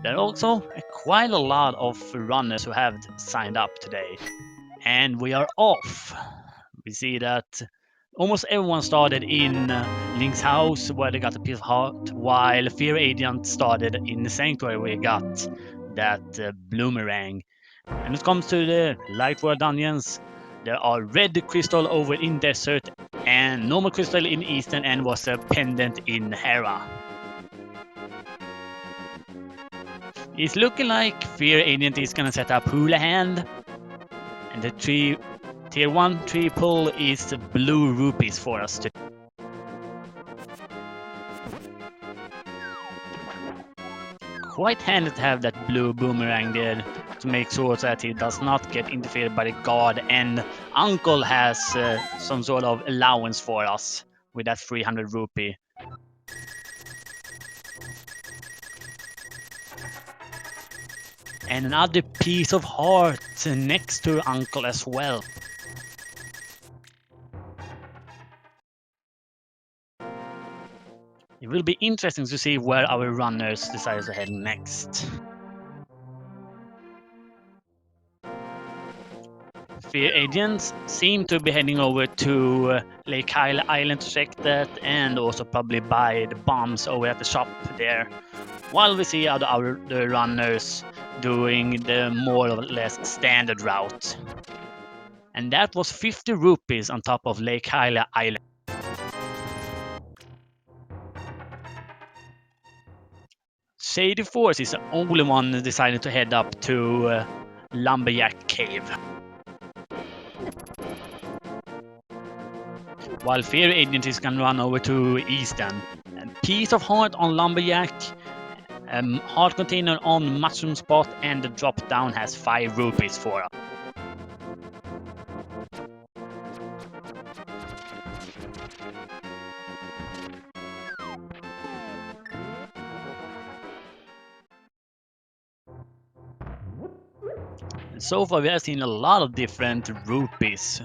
There are also quite a lot of runners who have signed up today, and we are off. We see that almost everyone started in Link's house where they got a piece of heart, while Fear Agent started in the Sanctuary where he got that bloomerang. When it comes to the Light World dungeons, there are red crystal over in Desert and normal crystal in Eastern, and was a pendant in Hera. It's looking like Fear Agent is gonna set up Hula Hand, and the tier 1 tree pull is blue rupees for us to. Quite handy to have that blue boomerang there to make sure that he does not get interfered by the guard, and Uncle has some sort of allowance for us with that 300 rupee. And another piece of heart next to Uncle as well. It will be interesting to see where our runners decide to head next. Fear agents seem to be heading over to Lake Hyla Island to check that, and also probably buy the bombs over at the shop there. While we see the runners doing the more or less standard route. And that was 50 rupees on top of Lake Hyla Island. Shady Force is the only one deciding to head up to Lumberjack Cave. While Fear Agent is gonna run over to Eastern. Piece of heart on Lumberjack, heart container on Mushroom Spot, and the drop down has 5 rupees for us. So far we have seen a lot of different rupees.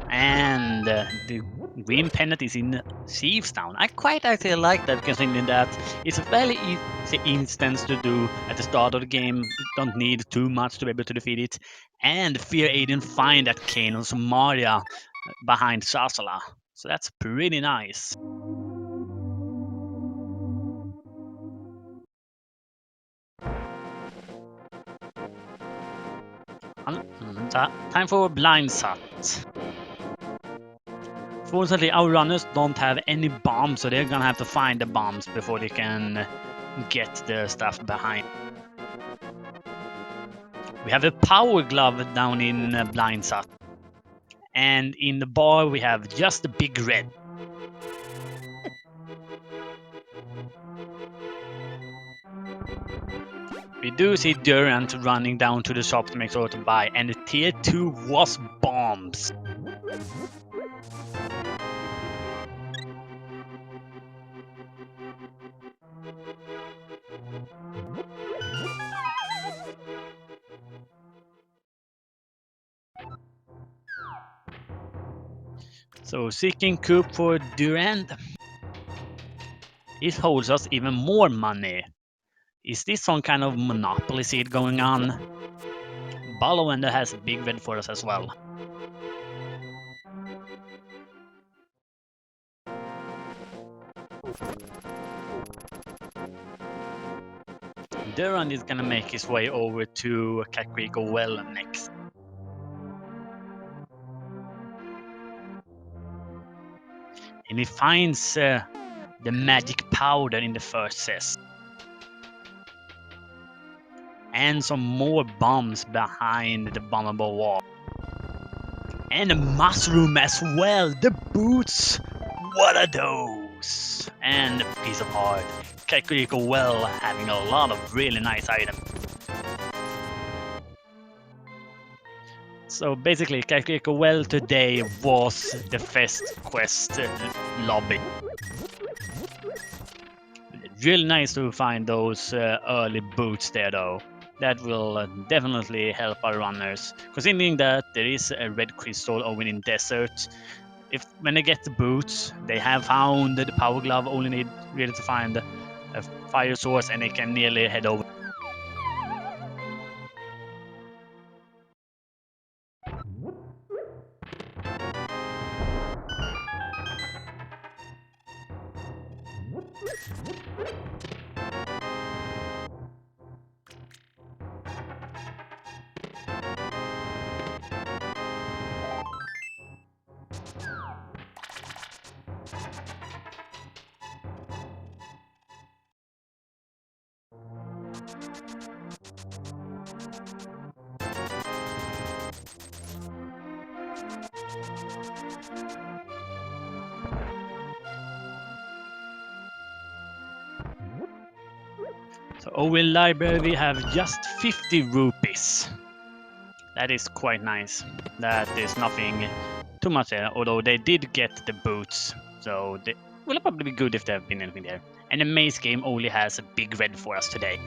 And the green pendant is in Thievestown. I quite actually like that, considering that it's a fairly easy instance to do at the start of the game. You don't need too much to be able to defeat it. And Fear Agent find that cane on Somalia behind Sasala. So that's pretty nice. Time for blind sat. Fortunately, our runners don't have any bombs, so they're gonna have to find the bombs before they can get the stuff behind. We have a power glove down in blind sat. And in the bar we have just the big red. We do see Durant running down to the shop to make sure to buy, and the tier 2 was bombs. So seeking coup for Durant. It holds us even more money. Is this some kind of monopoly seed going on? Ballowender has a big red for us as well. Durand is gonna make his way over to Kakriko Well next. And he finds the magic powder in the first chest. And some more bombs behind the bombable wall. And a mushroom as well. The boots. What are those? And a piece of heart. Kakriko Well having a lot of really nice items. So basically, Kakriko Well today was the first quest lobby. Really nice to find those early boots there though. That will definitely help our runners. Considering that there is a red crystal over in Desert, when they get the boots, they have found the power glove, only need really to find a fire source, and it can nearly head over. So over in library we have just 50 rupees. That is quite nice. That is nothing too much there, although they did get the boots, so they will probably be good if there have been anything there. And the maze game only has a big red for us today.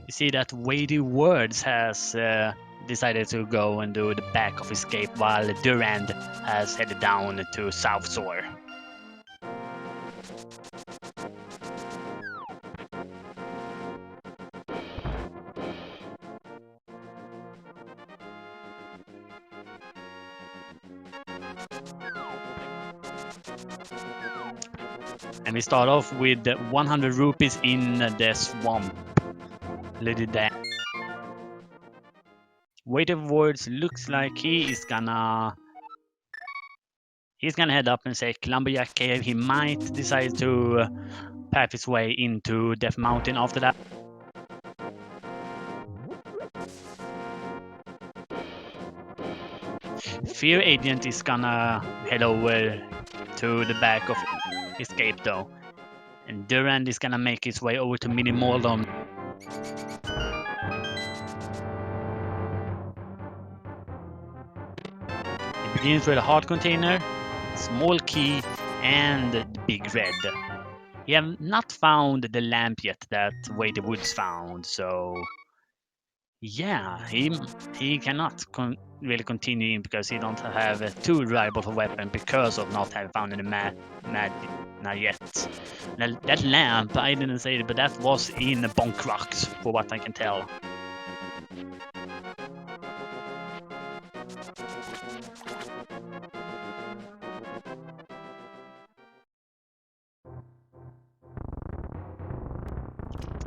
You see that Weighty Words has decided to go and do the back of escape, while Durand has headed down to South Shore. And we start off with 100 rupees in the swamp. Lady Dan. Weighty Words looks like he's gonna head up and say Lumberjack Cave. He might decide to path his way into Death Mountain after that. Fear Agent is gonna head over to the back of Escape though. And Durand is gonna make his way over to Mini Moldon. It begins with a heart container, small key, and the big red. We have not found the lamp yet that Weighty Woods found, so yeah, he cannot really continue in because he don't have a too reliable weapon because of not having found any mad not yet. That lamp, I didn't say it, but that was in Bonk Rocks, for what I can tell.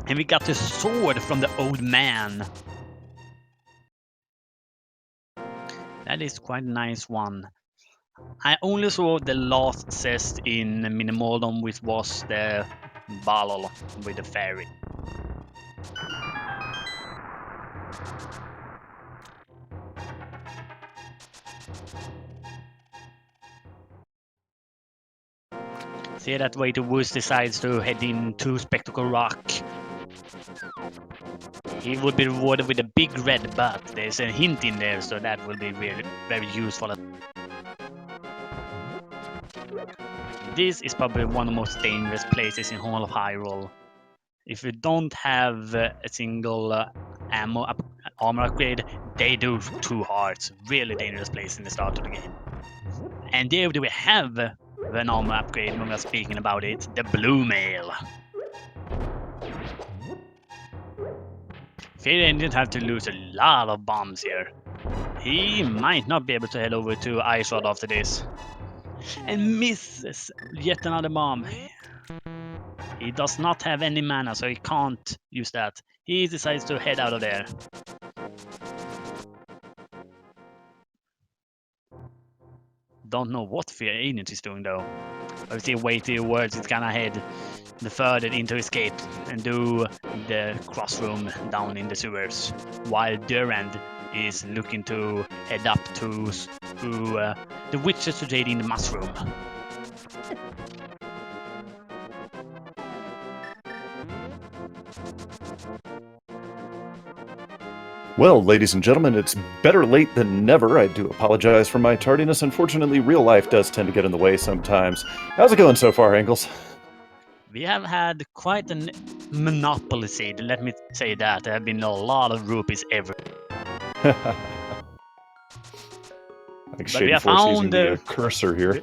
And we got the sword from the old man. That is quite a nice one. I only saw the last chest in Minimoldon, which was the bottle with the fairy. See that Weighty Woods decides to head into Spectacle Rock. He would be rewarded with a big red, but there's a hint in there, so that will be very, very useful. This is probably one of the most dangerous places in Hall of Hyrule. If you don't have a single armor upgrade, they do 2 hearts. Really dangerous place in the start of the game. And there we have an armor upgrade when we're speaking about it, the Blue Mail. Fear didn't have to lose a lot of bombs here. He might not be able to head over to Ice Rod after this. And misses yet another bomb. He does not have any mana, so he can't use that. He decides to head out of there. Don't know what Fear Agent is doing though. But we see Weighty Words is gonna head the further into Escape and do the crossroom down in the sewers, while Durand is looking to head up to the witches to trade in the mushroom. Well, ladies and gentlemen, it's better late than never. I do apologize for my tardiness. Unfortunately, real life does tend to get in the way sometimes. How's it going so far, Angles? We have had quite a monopoly seed, let me say that. There have been a lot of rupees ever. Like But Shady we have Force using found the cursor here.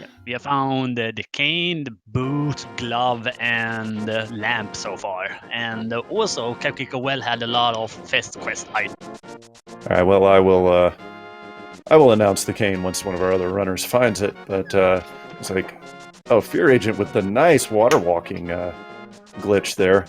yeah, we have found the cane, the boot, glove, and lamp so far. And also, Capkiko Well had a lot of Fest Quest items. All right, well, I will announce the cane once one of our other runners finds it. But it's like, oh, Fear Agent with the nice water walking glitch there.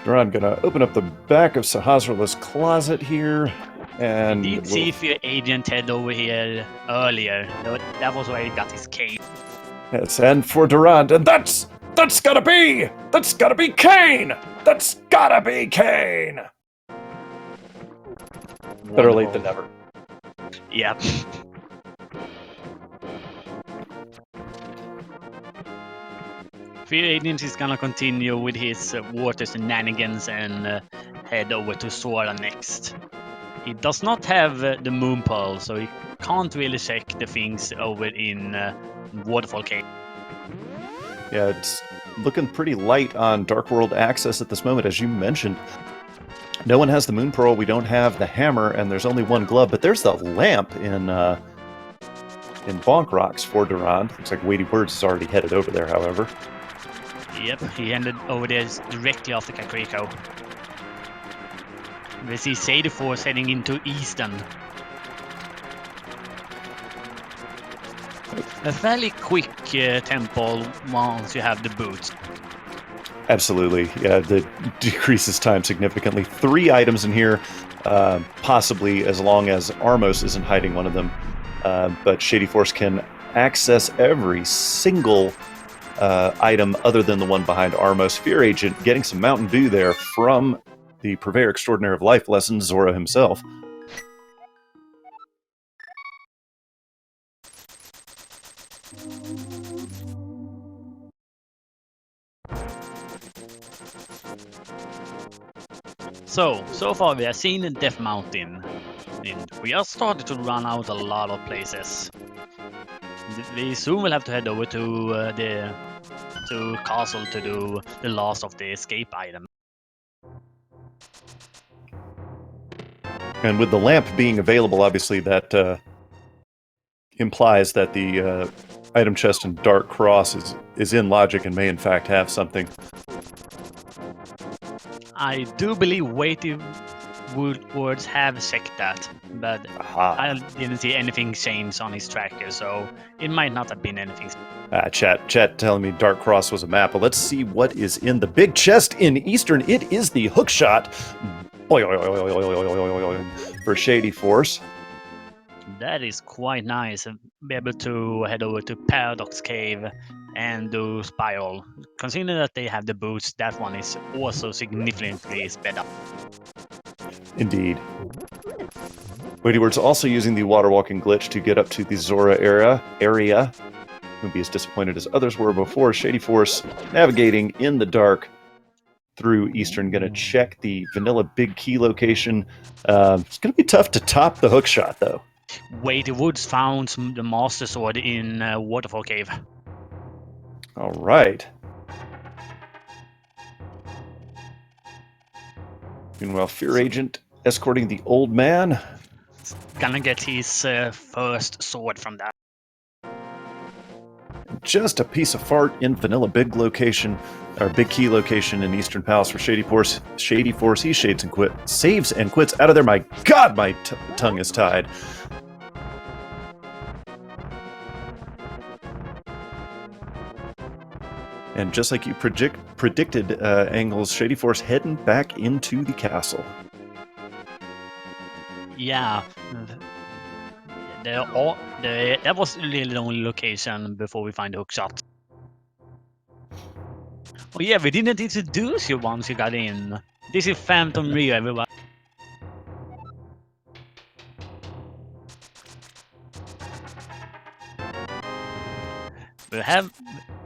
I'm gonna open up the back of Sahasrarla's closet here, and I did see Fear Agent head over here earlier. That was where he got his cane. yes, and for Durand, and that's gotta be Kane. That's gotta be Kane. Better late than never. Yep. Fear Agent is gonna continue with his water shenanigans and head over to Sora next. He does not have the Moon Pearl, so he can't really check the things over in Waterfall Cave. Yeah, it's looking pretty light on Dark World access at this moment, as you mentioned. No one has the Moon Pearl, we don't have the hammer, and there's only one glove, but there's the lamp in Bonk Rocks for Durand. Looks like Weighty Words is already headed over there, however. Yep, he ended over there directly after Kakriko. We see Shady Force heading into Eastern. A fairly quick tempo once you have the boots. Absolutely, yeah, that decreases time significantly. 3 items in here, possibly as long as Armos isn't hiding one of them. But Shady Force can access every single item other than the one behind Armos. Fear Agent getting some Mountain Dew there from the Purveyor Extraordinary of Life lesson, Zora himself. So far we have seen Death Mountain, and we are starting to run out a lot of places. We soon will have to head over to the castle to do the last of the escape item. And with the lamp being available, obviously that implies that the item chest in Dark Cross is in logic and may in fact have something. I do believe Weighty Words have checked that, but I didn't see anything change on his tracker, so it might not have been anything. Chat telling me Dark Cross was a map. But let's see what is in the big chest in Eastern. It is the hookshot for Shady Force. That is quite nice. Be able to head over to Paradox Cave and do Spiral. Considering that they have the boots, that one is also significantly sped up. Indeed. Weighty Words also using the water walking glitch to get up to the Zora area. Won't be as disappointed as others were before. Shady Force navigating in the dark through Eastern. Going to check the vanilla big key location. It's going to be tough to top the hookshot, though. Weighty Woods found the Master Sword in Waterfall Cave. All right. Meanwhile, Fear Agent escorting the old man. Gonna get his first sword from that. Just a piece of fart in vanilla big location, or big key location in Eastern Palace for Shady Force. Shady Force, he saves and quits out of there. My God, my tongue is tied. And just like you predicted, Angles, Shady Force heading back into the castle. Yeah. That was really the only location before we find the hookshot. Oh yeah, we didn't introduce you once you got in. This is Phantom Rio, everyone.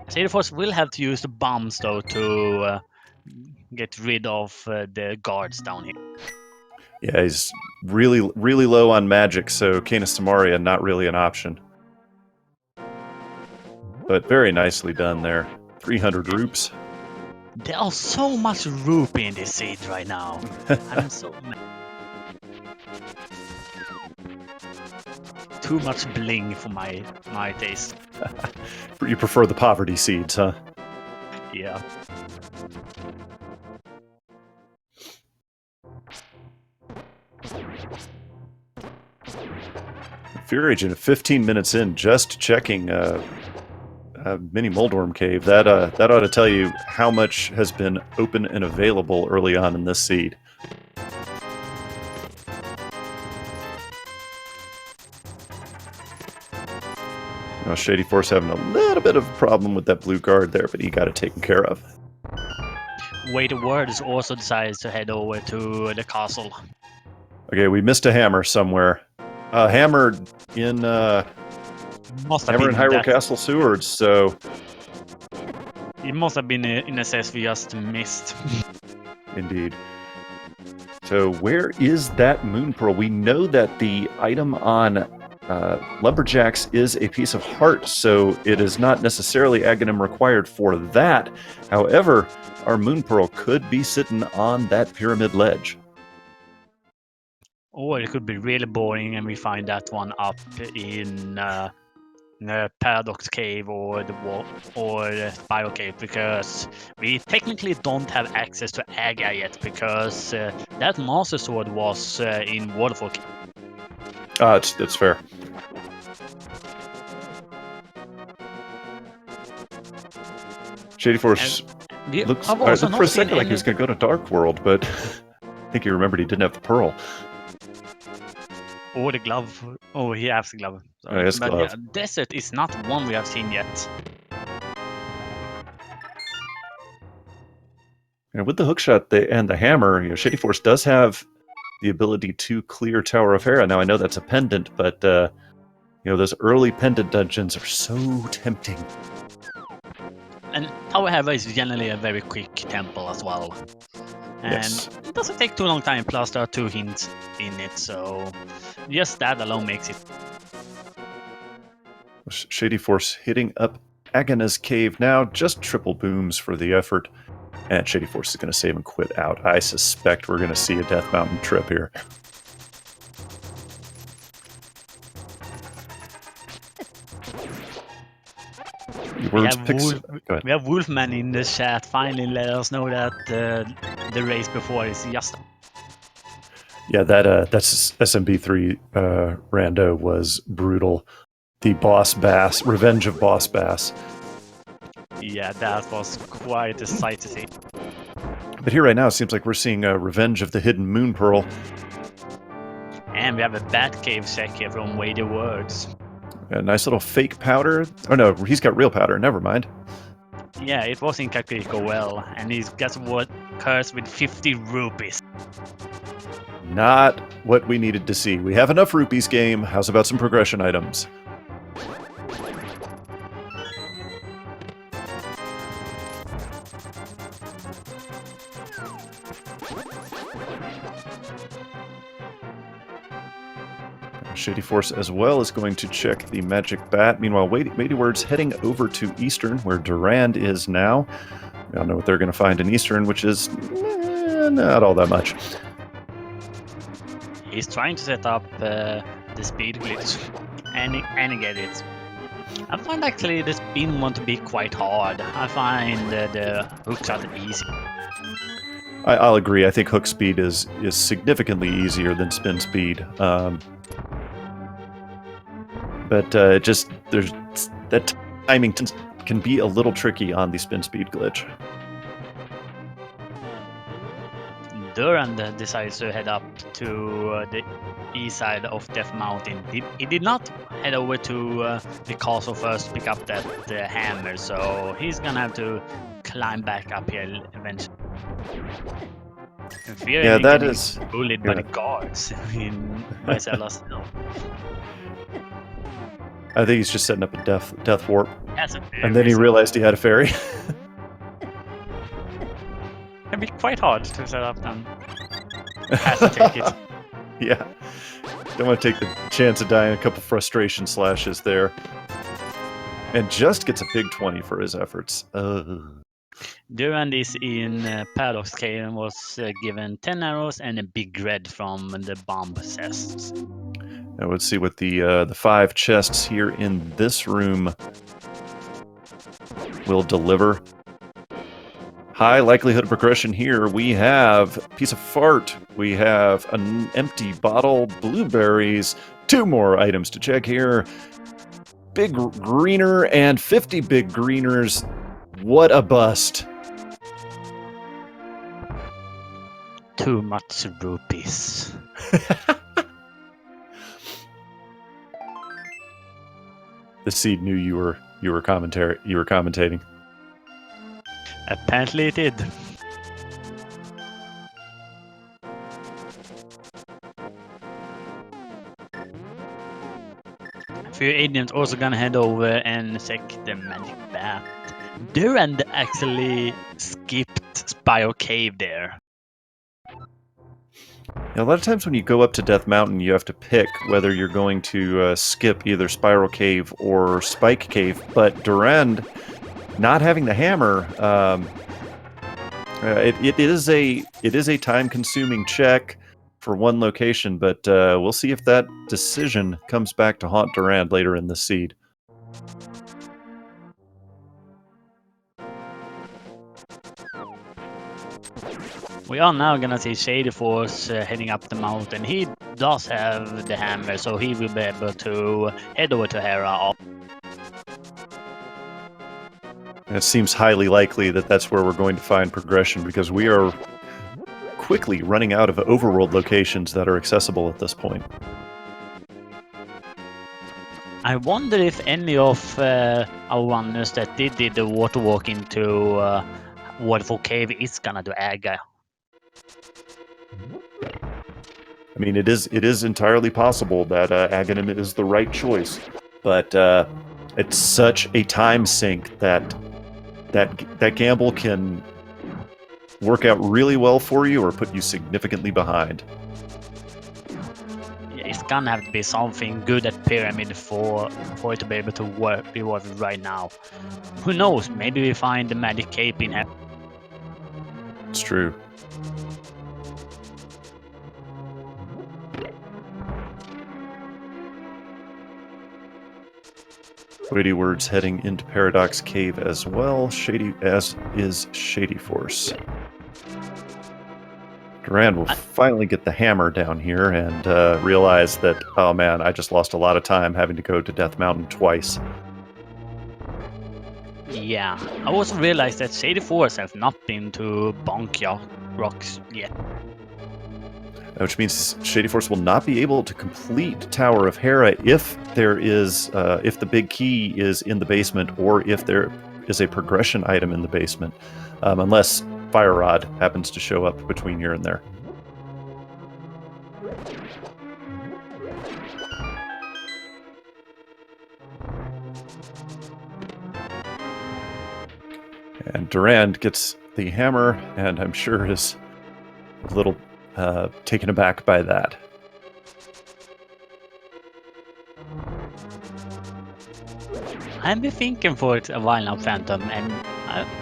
Shady Force will have to use the bombs though to get rid of the guards down here. Yeah, he's really low on magic, so Canis Tamaria not really an option. but very nicely done there. 300 roops. There are so much rupee in this seed right now. I'm so mad. Too much bling for my taste. You prefer the poverty seeds, huh? Yeah. Fear Agent, 15 minutes in, just checking mini Moldworm Cave. That ought to tell you how much has been open and available early on in this seed. Now, Shady Force having a little bit of a problem with that blue guard there, but he got it taken care of. Weighted Words also decides to head over to the castle. Okay, we missed a hammer somewhere. Hammer in Must have Hammer in been Hyrule that. Castle sewers. So It must have been in a sense we just missed. indeed. So where is that Moon Pearl? We know that the item on Lumberjacks is a piece of heart, so it is not necessarily Aghanim required for that. However, our Moon Pearl could be sitting on that pyramid ledge. Or it could be really boring and we find that one up in the Paradox Cave or the Spiral Cave, because we technically don't have access to Aga yet, because that Master Sword was in Waterfall Cave. That's fair. Shady Force looked for a second like he was going to go to Dark World, but I think he remembered he didn't have the pearl. Or the glove. Oh, he has the glove. Oh, yes, but glove. yeah, Desert is not one we have seen yet. And with the hookshot and the hammer, Shady Force does have the ability to clear Tower of Hera. Now, I know that's a pendant, but those early pendant dungeons are so tempting. And Tower of Hera is generally a very quick temple as well. And yes. It doesn't take too long time, plus there are 2 hints in it, so just that alone makes it. Shady Force hitting up Agana's cave now, just triple booms for the effort. And Shady Force is going to save and quit out. I suspect we're going to see a Death Mountain trip here. We have Wolfman in the chat finally let us know that the race before is just. Yeah, that's SMB3 rando was brutal. The Boss Bass, Revenge of Boss Bass. Yeah, that was quite a sight to see. But here right now, it seems like we're seeing Revenge of the Hidden Moon Pearl. And we have a Batcave sec here from Weighted Words. A nice little fake powder. Oh no, he's got real powder. Never mind. Yeah, it was in Kakariko well, and he's got what cursed with 50 rupees. Not what we needed to see. We have enough rupees, game. How's about some progression items? Shady Force as well is going to check the Magic Bat. Meanwhile, Weighty Words heading over to Eastern, where Durand is now. We don't know what they're going to find in Eastern, which is not all that much. He's trying to set up the speed glitch, and he get it. I find actually the spin one to be quite hard. I find the hook shot easy. I'll agree. I think hook speed is significantly easier than spin speed. But there's that timing can be a little tricky on the spin speed glitch. Durand decides to head up to the east side of Death Mountain. He did not head over to the castle first to pick up that hammer, so he's gonna have to climb back up here eventually. Yeah, that is bullied by the guards in Mycella's. I think he's just setting up a death warp. And then he reason. realized he had a fairy. It'd be quite hard to set up then. Has to take it. Yeah. Don't want to take the chance of dying a couple frustration slashes there. And just gets a big 20 for his efforts. Durand is in Paradox Cave and was given 10 arrows and a big red from the bomb chests. Now let's see what the 5 chests here in this room will deliver. High likelihood of progression here. We have a piece of fart. We have an empty bottle, blueberries, 2 more items to check here. Big greener and 50 big greeners. What a bust. Too much rupees. The seed knew you were commentating. Apparently it did. A few agents also gonna head over and check the magic bat. Durand actually skipped Spiral Cave there. Now, a lot of times when you go up to Death Mountain, you have to pick whether you're going to skip either Spiral Cave or Spike Cave, but Durand, not having the hammer, it is a time-consuming check for one location, but we'll see if that decision comes back to haunt Durand later in the seed. We are now gonna see Shady Force heading up the mountain. He does have the hammer, so he will be able to head over to Hera. And it seems highly likely that that's where we're going to find progression, because we are quickly running out of overworld locations that are accessible at this point. I wonder if any of our runners that did the water walk into Waterfall Cave is gonna do Aga. I mean, it is entirely possible that Aghanim is the right choice, but it's such a time sink that gamble can work out really well for you or put you significantly behind. Yeah, it's gonna have to be something good at Pyramid for it to be able to be worth it right now. Who knows? Maybe we find the magic cape in here. It's true. Weighty Words heading into Paradox Cave as well, as is Shady Force. Durand will finally get the hammer down here and realize that, oh man, I just lost a lot of time having to go to Death Mountain twice. Yeah, I also realized that Shady Force have not been to Bonkia Rocks yet. Which means Shady Force will not be able to complete Tower of Hera if there is, if the big key is in the basement, or if there is a progression item in the basement, unless Fire Rod happens to show up between here and there. And Durand gets the hammer, and I'm sure is a little taken aback by that. I've been thinking for it a while now, Phantom, and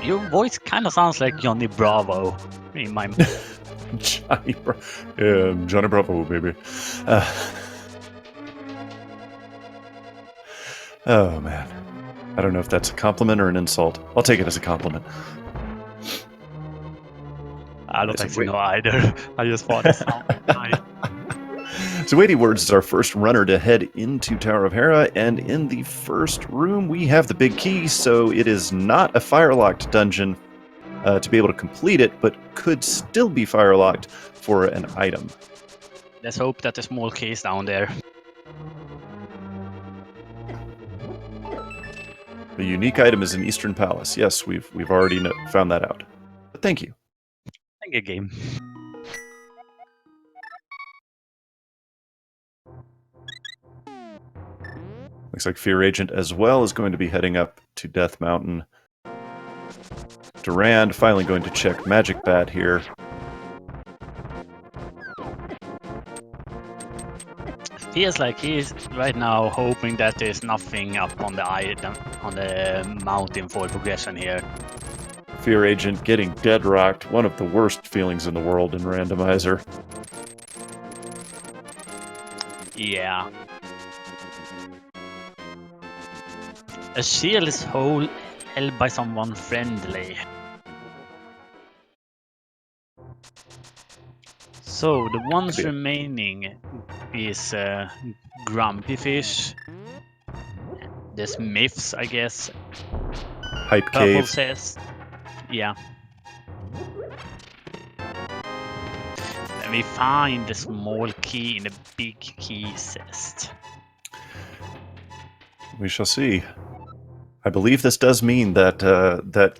your voice kind of sounds like Johnny Bravo in my Johnny Bravo, baby. Oh man, I don't know if that's a compliment or an insult. I'll take it as a compliment. I don't actually know either. I just thought it sounded nice. So Weighty Words is our first runner to head into Tower of Hera, and in the first room we have the big key, so it is not a fire-locked dungeon to be able to complete it, but could still be fire-locked for an item. Let's hope that the small key is down there. The unique item is in Eastern Palace. Yes, we've already found that out. But thank you. Thank you, game. Looks like Fear Agent as well is going to be heading up to Death Mountain. Durand finally going to check Magic Bat here. Feels like he's right now hoping that there's nothing up on the mountain for progression here. Fear Agent getting dead rocked, one of the worst feelings in the world in Randomizer. Yeah. A shield is held by someone friendly. So the ones remaining is Grumpy Fish. There's Myths, I guess. Hype Purple Cave. says, yeah. Then we find the small key in the big key chest. We shall see. I believe this does mean that that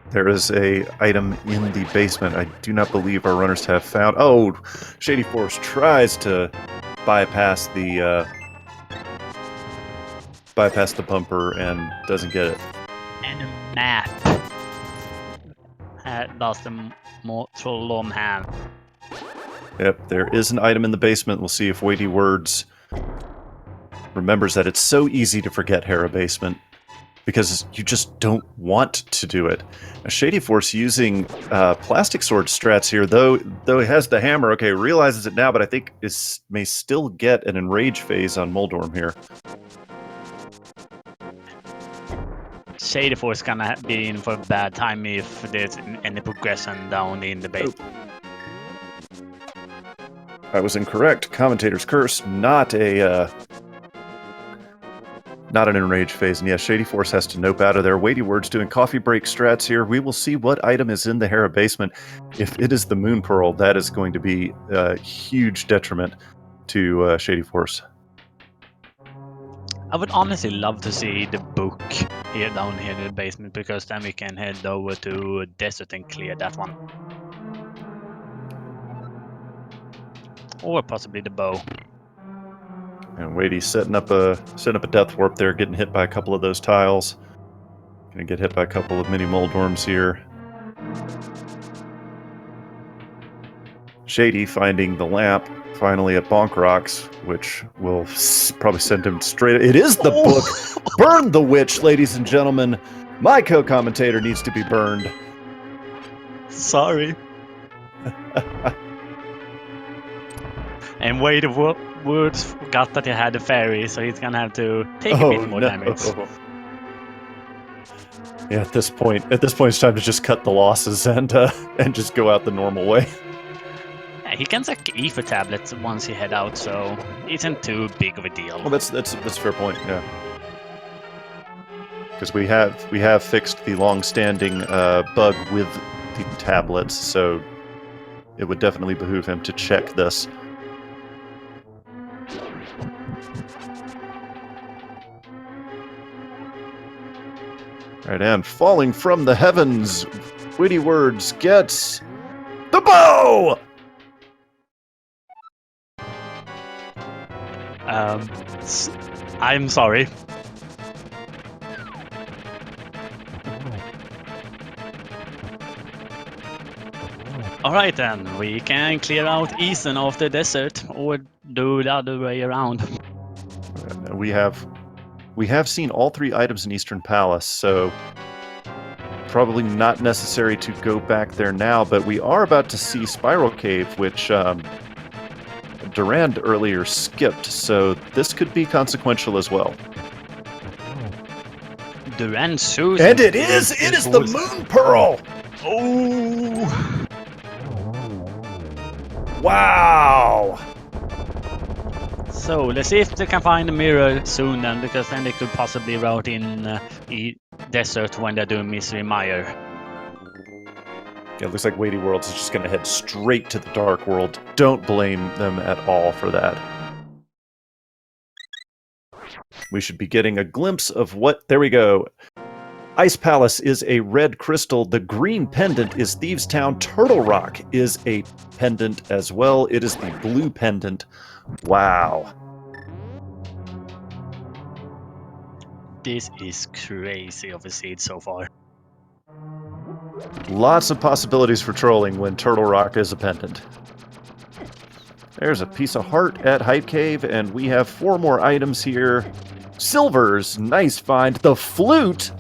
there is a item in the basement. I do not believe our runners have found. Oh, Shady Force tries to bypass the bumper and doesn't get it. And a map. Does the Trollom have? Yep, there is an item in the basement. We'll see if Weighty Words remembers that it's so easy to forget Hera Basement because you just don't want to do it. Now, Shady Force using plastic sword strats here, though he has the hammer. Okay, realizes it now, but I think may still get an enrage phase on Moldorm here. Shady Force gonna be in for a bad time if there's any progression down in the base. I was incorrect. Commentator's Curse, not an enrage phase. And yes, Shady Force has to nope out of there. Weighty Words doing coffee break strats here. We will see what item is in the Hera basement. If it is the Moon Pearl, that is going to be a huge detriment to Shady Force. I would honestly love to see the book here down here in the basement, because then we can head over to Desert and clear that one. Or possibly the bow. And Weighty setting up a death warp there, getting hit by a couple of those tiles. Gonna get hit by a couple of mini Moldorms here. Shady finding the lamp finally at Bonk Rocks, which will probably send him straight. It is the book. Burn the witch, ladies and gentlemen. My co-commentator needs to be burned. Sorry. And Weighty Words forgot that he had a fairy, so he's gonna have to take a bit more damage. Yeah, at this point, it's time to just cut the losses and just go out the normal way. Yeah, he can suck ether tablets once he head out, so it isn't too big of a deal. Well, that's a fair point. Yeah, because we have fixed the long-standing bug with the tablets, so it would definitely behoove him to check this. Right, and falling from the heavens, Weighty Words gets the bow! I'm sorry. Alright then, we can clear out Eastern of the desert, or do the other way around. We have seen all three items in Eastern Palace, so probably not necessary to go back there now, but we are about to see Spiral Cave, which Durand earlier skipped, so this could be consequential as well. Durand shoes. And it is the Moon Pearl! Oh! Wow! So let's see if they can find a mirror soon then, because then they could possibly route in the desert when they're doing Mystery Mire. Yeah, it looks like Weighty Worlds is just going to head straight to the Dark World. Don't blame them at all for that. We should be getting a glimpse of what... There we go. Ice Palace is a red crystal. The green pendant is Thieves' Town. Turtle Rock is a pendant as well. It is the blue pendant. Wow. This is crazy of a seed so far. Lots of possibilities for trolling when Turtle Rock is a pendant. There's a piece of heart at Hype Cave, and we have 4 more items here. Silvers, nice find. The flute.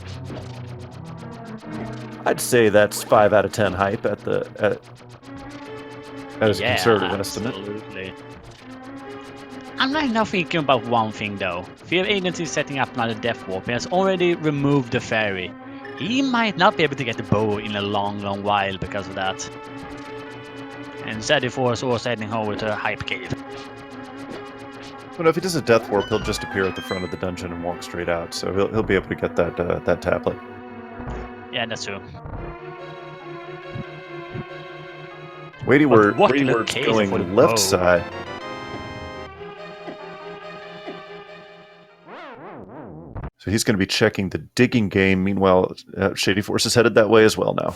I'd say that's 5 out of 10 hype at as a conservative estimate. Absolutely. I'm right now thinking about one thing though. Fear Agency is setting up another Death Warp. He has already removed the fairy. He might not be able to get the bow in a long while because of that. And Shady4 is also heading over to Hype Cave. Well, if he does a Death Warp, he'll just appear at the front of the dungeon and walk straight out. So he'll be able to get that tablet. Yeah, that's true. Weighty Word's going left side. So he's going to be checking the digging game. Meanwhile, Shady4 is headed that way as well now.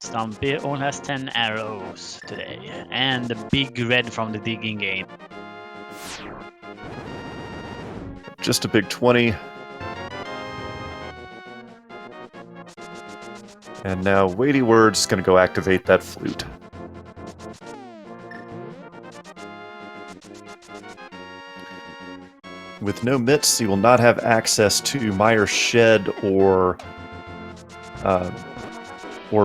Stumpy only has 10 arrows today. And the big red from the digging game. Just a big 20. And now Weighty Word's going to go activate that flute. With no mitts, he will not have access to Mire Shed or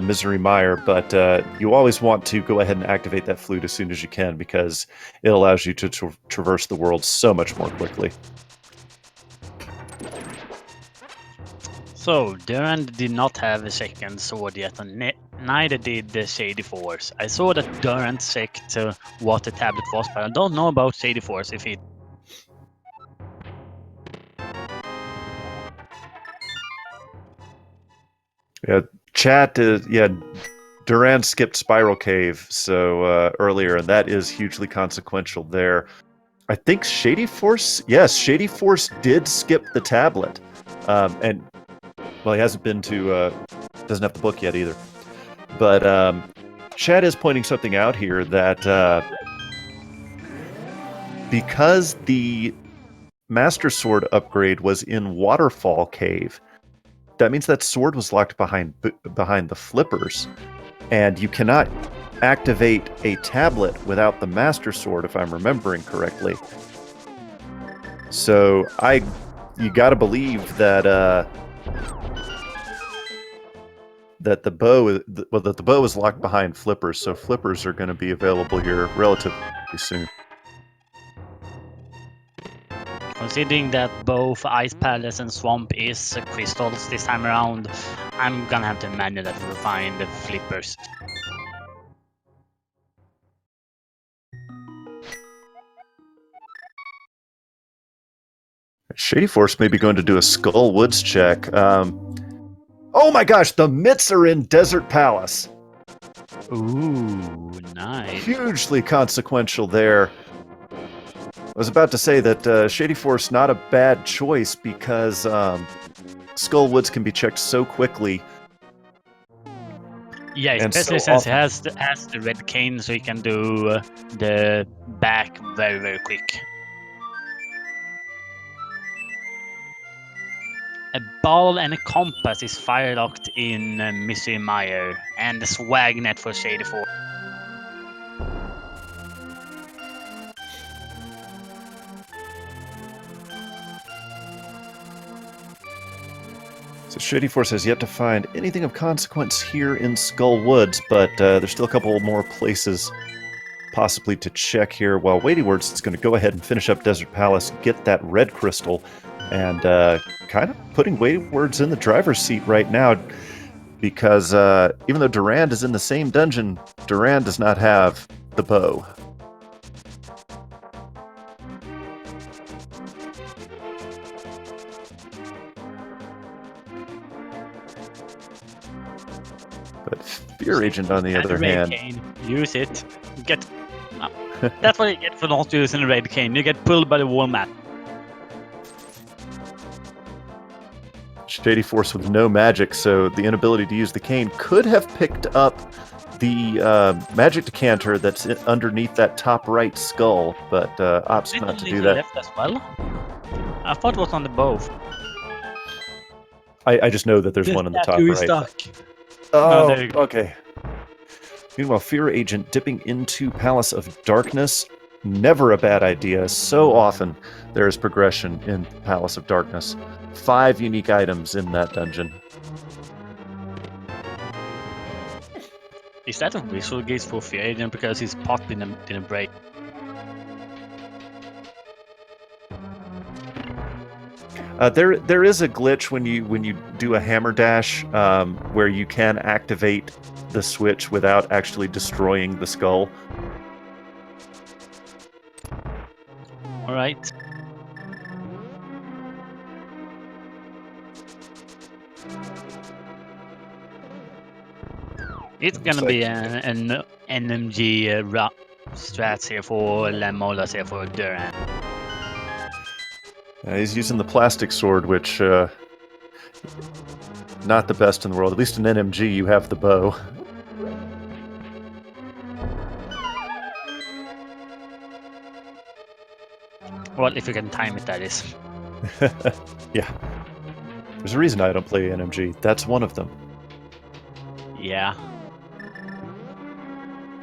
Misery Mire, but you always want to go ahead and activate that flute as soon as you can because it allows you to traverse the world so much more quickly. So, Durand did not have a second sword yet, and neither did the Shady4. I saw that Durand checked what the tablet was, but I don't know about Shady4 if he... Yeah, chat is... Yeah, Durand skipped Spiral Cave earlier, and that is hugely consequential there. I think Shady4... Yes, Shady4 did skip the tablet. And... Well, he hasn't been to, doesn't have the book yet either. But Chad is pointing something out here that because the Master Sword upgrade was in Waterfall Cave, that means that sword was locked behind the flippers. And you cannot activate a tablet without the Master Sword, if I'm remembering correctly. So you gotta believe that that the bow is locked behind flippers, so flippers are going to be available here relatively soon. Considering that both Ice Palace and Swamp is crystals this time around, I'm gonna have to imagine that we'll find the flippers. Shady4 may be going to do a Skull Woods check. Oh my gosh, the mitts are in Desert Palace. Ooh, nice. Hugely consequential there. I was about to say that Shady4's not a bad choice because Skull Woods can be checked so quickly. Yeah, especially since he has the red cane, so he can do the back very, very quick. A ball and a compass is fire-locked in Misery Mire, and the swag net for Shady4. So Shady4 has yet to find anything of consequence here in Skull Woods, but there's still a couple more places possibly to check here, while Weighty Words is going to go ahead and finish up Desert Palace, get that red crystal, and kind of putting Weighty Words in the driver's seat right now, because even though Durand is in the same dungeon, Durand does not have the bow. But Fear Agent, on the other hand... Cane. Use it. Get... That's what you get for not using a red cane. You get pulled by the wall mat. Shady4 with no magic, so the inability to use the cane could have picked up the magic decanter that's underneath that top right skull, but opts not to do that. Left as well? I thought it was on the bow. I just know that there's one in the top statue is right. stuck. Oh, there you go. okay. Meanwhile, Fear Agent dipping into Palace of Darkness. Never a bad idea. So often there is progression in Palace of Darkness. 5 unique items in that dungeon. Is that a visual gaze for Fear Agent because his pot didn't break? There is a glitch when you do a hammer dash where you can activate the switch without actually destroying the skull. All right. It's gonna be an NMG strats here for Lamolas here for Duran. He's using the plastic sword, which not the best in the world. At least in NMG, you have the bow. Well, if you can time it, that is. Yeah. There's a reason I don't play NMG. That's one of them. Yeah.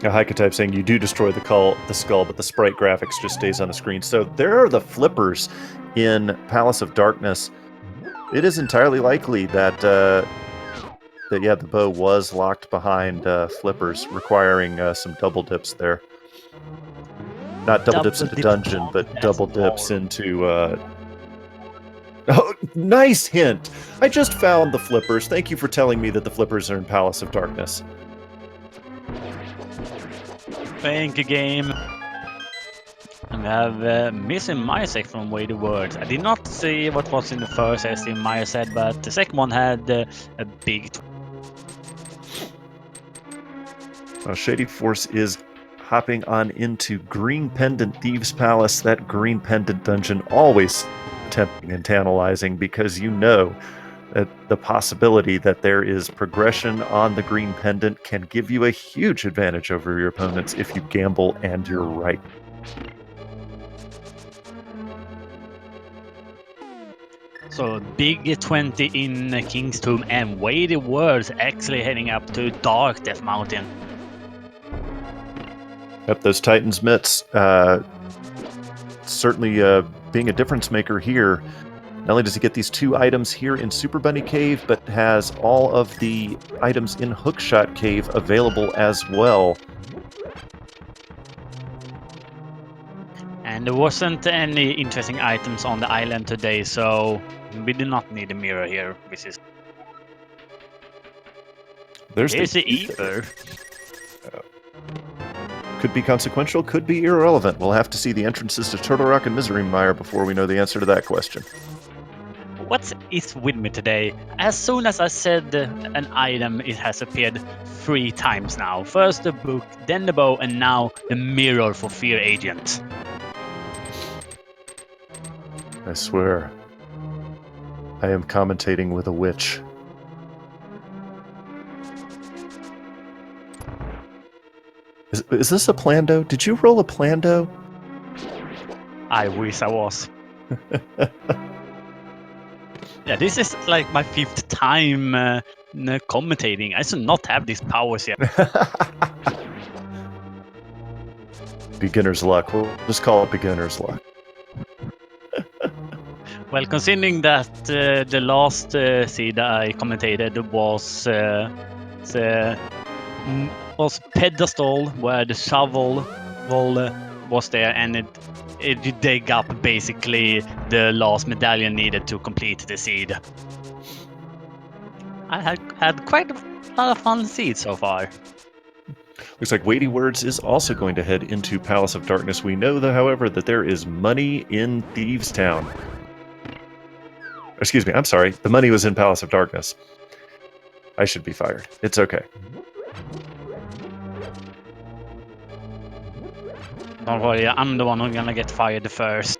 Type saying you do destroy the skull, but the sprite graphics just stays on the screen. So there are the flippers in Palace of Darkness. It is entirely likely that the bow was locked behind flippers, requiring some double dips there. Not double dips into dungeon, but double dips into... Oh, nice hint! I just found the flippers. Thank you for telling me that the flippers are in Palace of Darkness. Thank you, game. And we have Missing Myself from Way the Words. I did not see what was in the first, as in Maya said, but the second one had a big... Shady Force is hopping on into Green Pendant Thieves' Palace. That Green Pendant dungeon always tempting and tantalizing because you know that the possibility that there is progression on the Green Pendant can give you a huge advantage over your opponents if you gamble and you're right. So big 20 in King's Tomb and Way the Words actually heading up to Dark Death Mountain. Yep, those Titans mitts certainly being a difference maker here. Not only does he get these 2 items here in Super Bunny Cave, but has all of the items in Hookshot Cave available as well. And there wasn't any interesting items on the island today, so we do not need a mirror here. Which is... Here's the ether. Could be consequential, could be irrelevant. We'll have to see the entrances to Turtle Rock and Misery Mire before we know the answer to that question. What is with me today? As soon as I said an item, it has appeared 3 times now. First the book, then the bow, and now the mirror for Fear Agent. I swear, I am commentating with a witch. Is this a Plando? Did you roll a Plando? I wish I was. Yeah, this is like my 5th time commentating. I should not have these powers yet. Beginner's luck. We'll just call it beginner's luck. Well, considering that the last seed I commentated was pedestal where the shovel was there, and it dig up basically the last medallion needed to complete the seed. I had quite a lot of fun seeds so far. Looks like Weighty Words is also going to head into Palace of Darkness. We know, though, however, that there is money in Thieves' Town. Excuse me, I'm sorry. The money was in Palace of Darkness. I should be fired. It's okay. Don't worry, I'm the one who's gonna get fired first.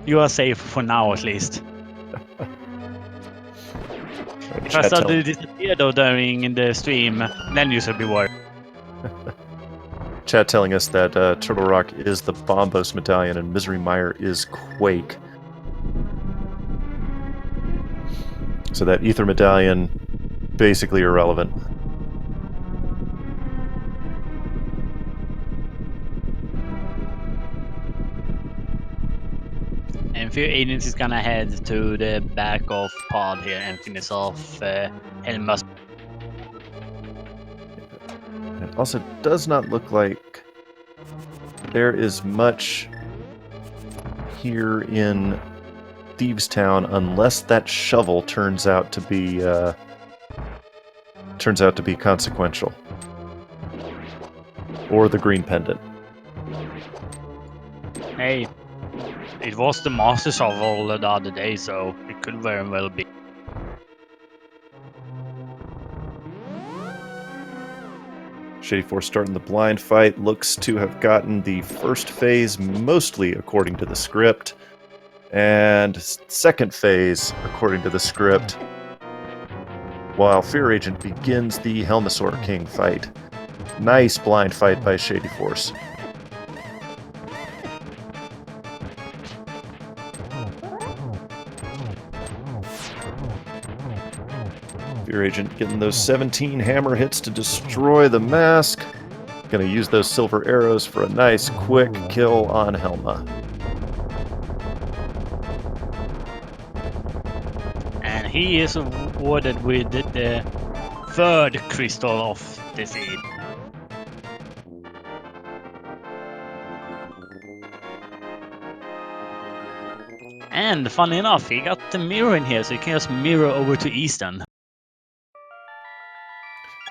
You are safe for now, at least. If I suddenly disappear though during the stream, then you should be worried. Chat telling us that Turtle Rock is the Bombos Medallion and Misery Mire is Quake. So that ether medallion, basically irrelevant. And Fear Agents is gonna head to the back of pod here and finish off Helma's. It also does not look like there is much here in Thieves Town unless that shovel turns out to be consequential, or the green pendant. Hey, it was the Master Shovel the other day, so it could very well be. Shady Force starting the blind fight, looks to have gotten the first phase mostly according to the script, and second phase according to the script, while Fear Agent begins the Helmasaur King fight. Nice blind fight by Shady Force. Fear Agent getting those 17 hammer hits to destroy the mask. Gonna use those silver arrows for a nice quick kill on Helma. And he is awarded with the third crystal of the seed. And funny enough, he got the mirror in here, so he can just mirror over to Easton.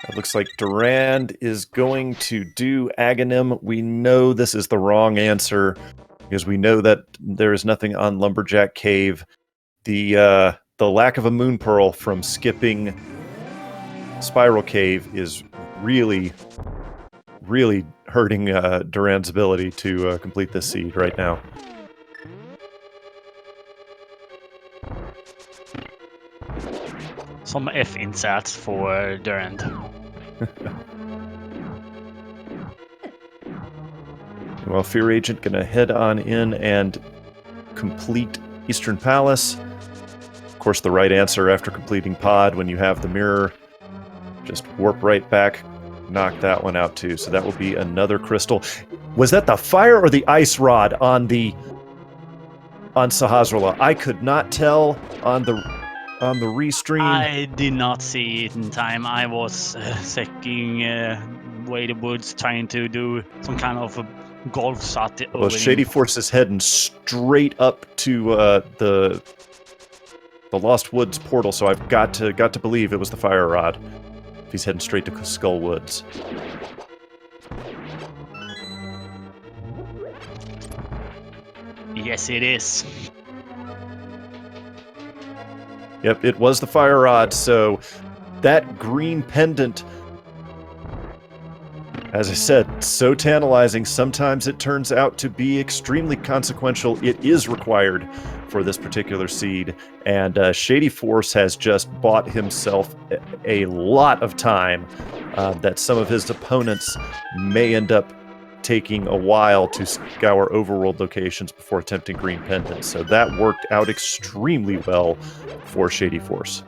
It looks like Durand is going to do Aghanim. We know this is the wrong answer because we know that there is nothing on Lumberjack Cave. The lack of a moon pearl from skipping Spiral Cave is really, really hurting Durand's ability to complete this seed right now. Some F insats for Durand. Well, Fear Agent gonna head on in and complete Eastern Palace. Of course, the right answer after completing Pod, when you have the mirror, just warp right back, knock that one out too. So that will be another crystal. Was that the fire or the ice rod on Sahasrahla? I could not tell on the restream. I did not see it in time. I was secking way the woods, trying to do some kind of a golf shot. Well, Shady Force is heading straight up to the Lost Woods portal, so I've got to believe it was the fire rod. If he's heading straight to Skull Woods. Yes, it is. Yep, it was the fire rod, so that green pendant, as I said, so tantalizing. Sometimes it turns out to be extremely consequential. It is required for this particular seed, and Shady Force has just bought himself a lot of time that some of his opponents may end up taking a while to scour overworld locations before attempting green pendants. So that worked out extremely well for Shady Force.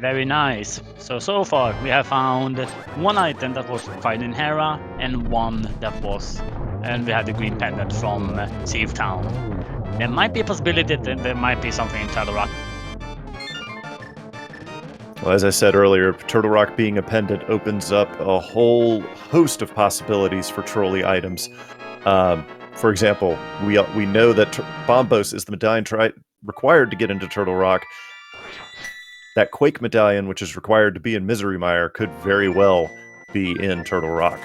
Very nice. So far we have found one item that was required in Hera and one that was, and we have the green pendant from Sea Town. There might be a possibility that there might be something in Turtle Rock. Well, as I said earlier, Turtle Rock being a pendant opens up a whole host of possibilities for trolley items. For example, we know that Bombos is the medallion required to get into Turtle Rock. That Quake medallion, which is required to be in Misery Mire, could very well be in Turtle Rock.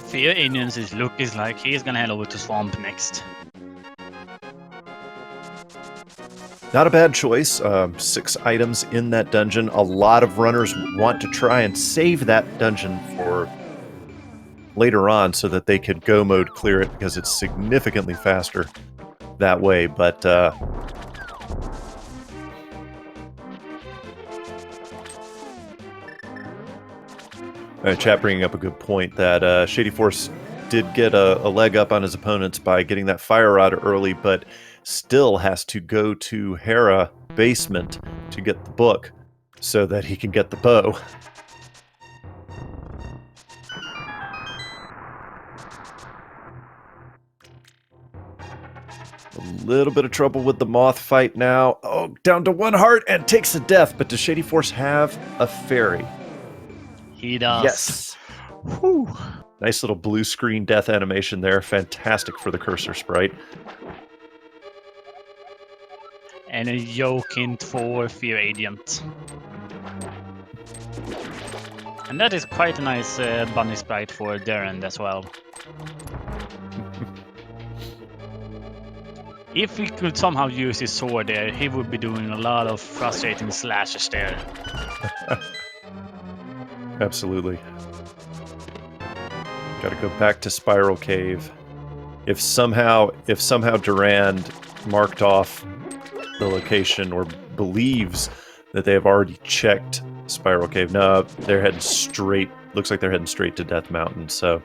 Fear Agent's look is like he's gonna head over to Swamp next. Not a bad choice. 6 items in that dungeon. A lot of runners want to try and save that dungeon for later on so that they could go mode clear it because it's significantly faster that way. But chat bringing up a good point that Shady Force did get a leg up on his opponents by getting that fire rod early, but still has to go to Hera basement to get the book so that he can get the bow. A little bit of trouble with the moth fight now. Oh, down to 1 heart and takes a death. But does Shady Force have a fairy? He does. Yes. Whew. Nice little blue screen death animation there. Fantastic for the cursor sprite. And a Jokint for Fear Agent. And that is quite a nice bunny sprite for Durand as well. If he could somehow use his sword there, he would be doing a lot of frustrating slashes there. Absolutely. Gotta go back to Spiral Cave. If somehow Durand marked off the location or believes that they have already checked Spiral Cave, no, they're heading straight. Looks like they're heading straight to Death Mountain, so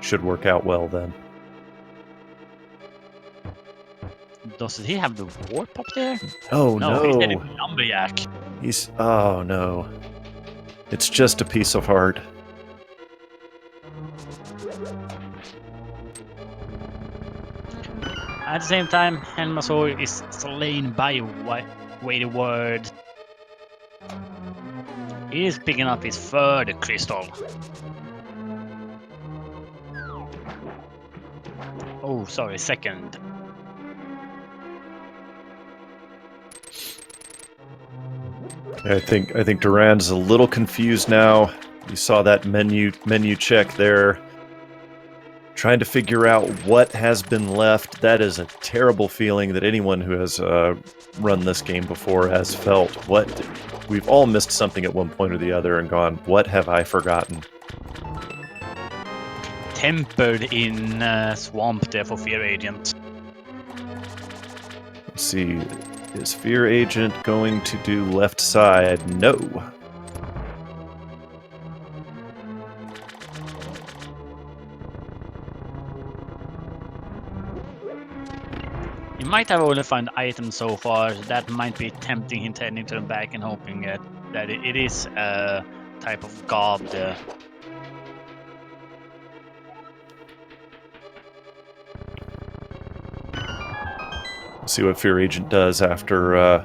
should work out well then. Does he have the warp up there? Oh No, no! he's heading to Lumberjack. Oh no! It's just a piece of heart. At the same time, Helmasaur is slain by a weighty word. He is picking up his third crystal. Oh, sorry, second. I think Durand's a little confused now. You saw that menu check there. Trying to figure out what has been left. That is a terrible feeling that anyone who has run this game before has felt. We've all missed something at one point or the other and gone, what have I forgotten? Tempered in swamp there for Fear Agent. Let's see. Is Fear Agent going to do left side? No. He might have only found items so far. That might be tempting him heading to the back and hoping that it is a type of gob there. See what Fear Agent does after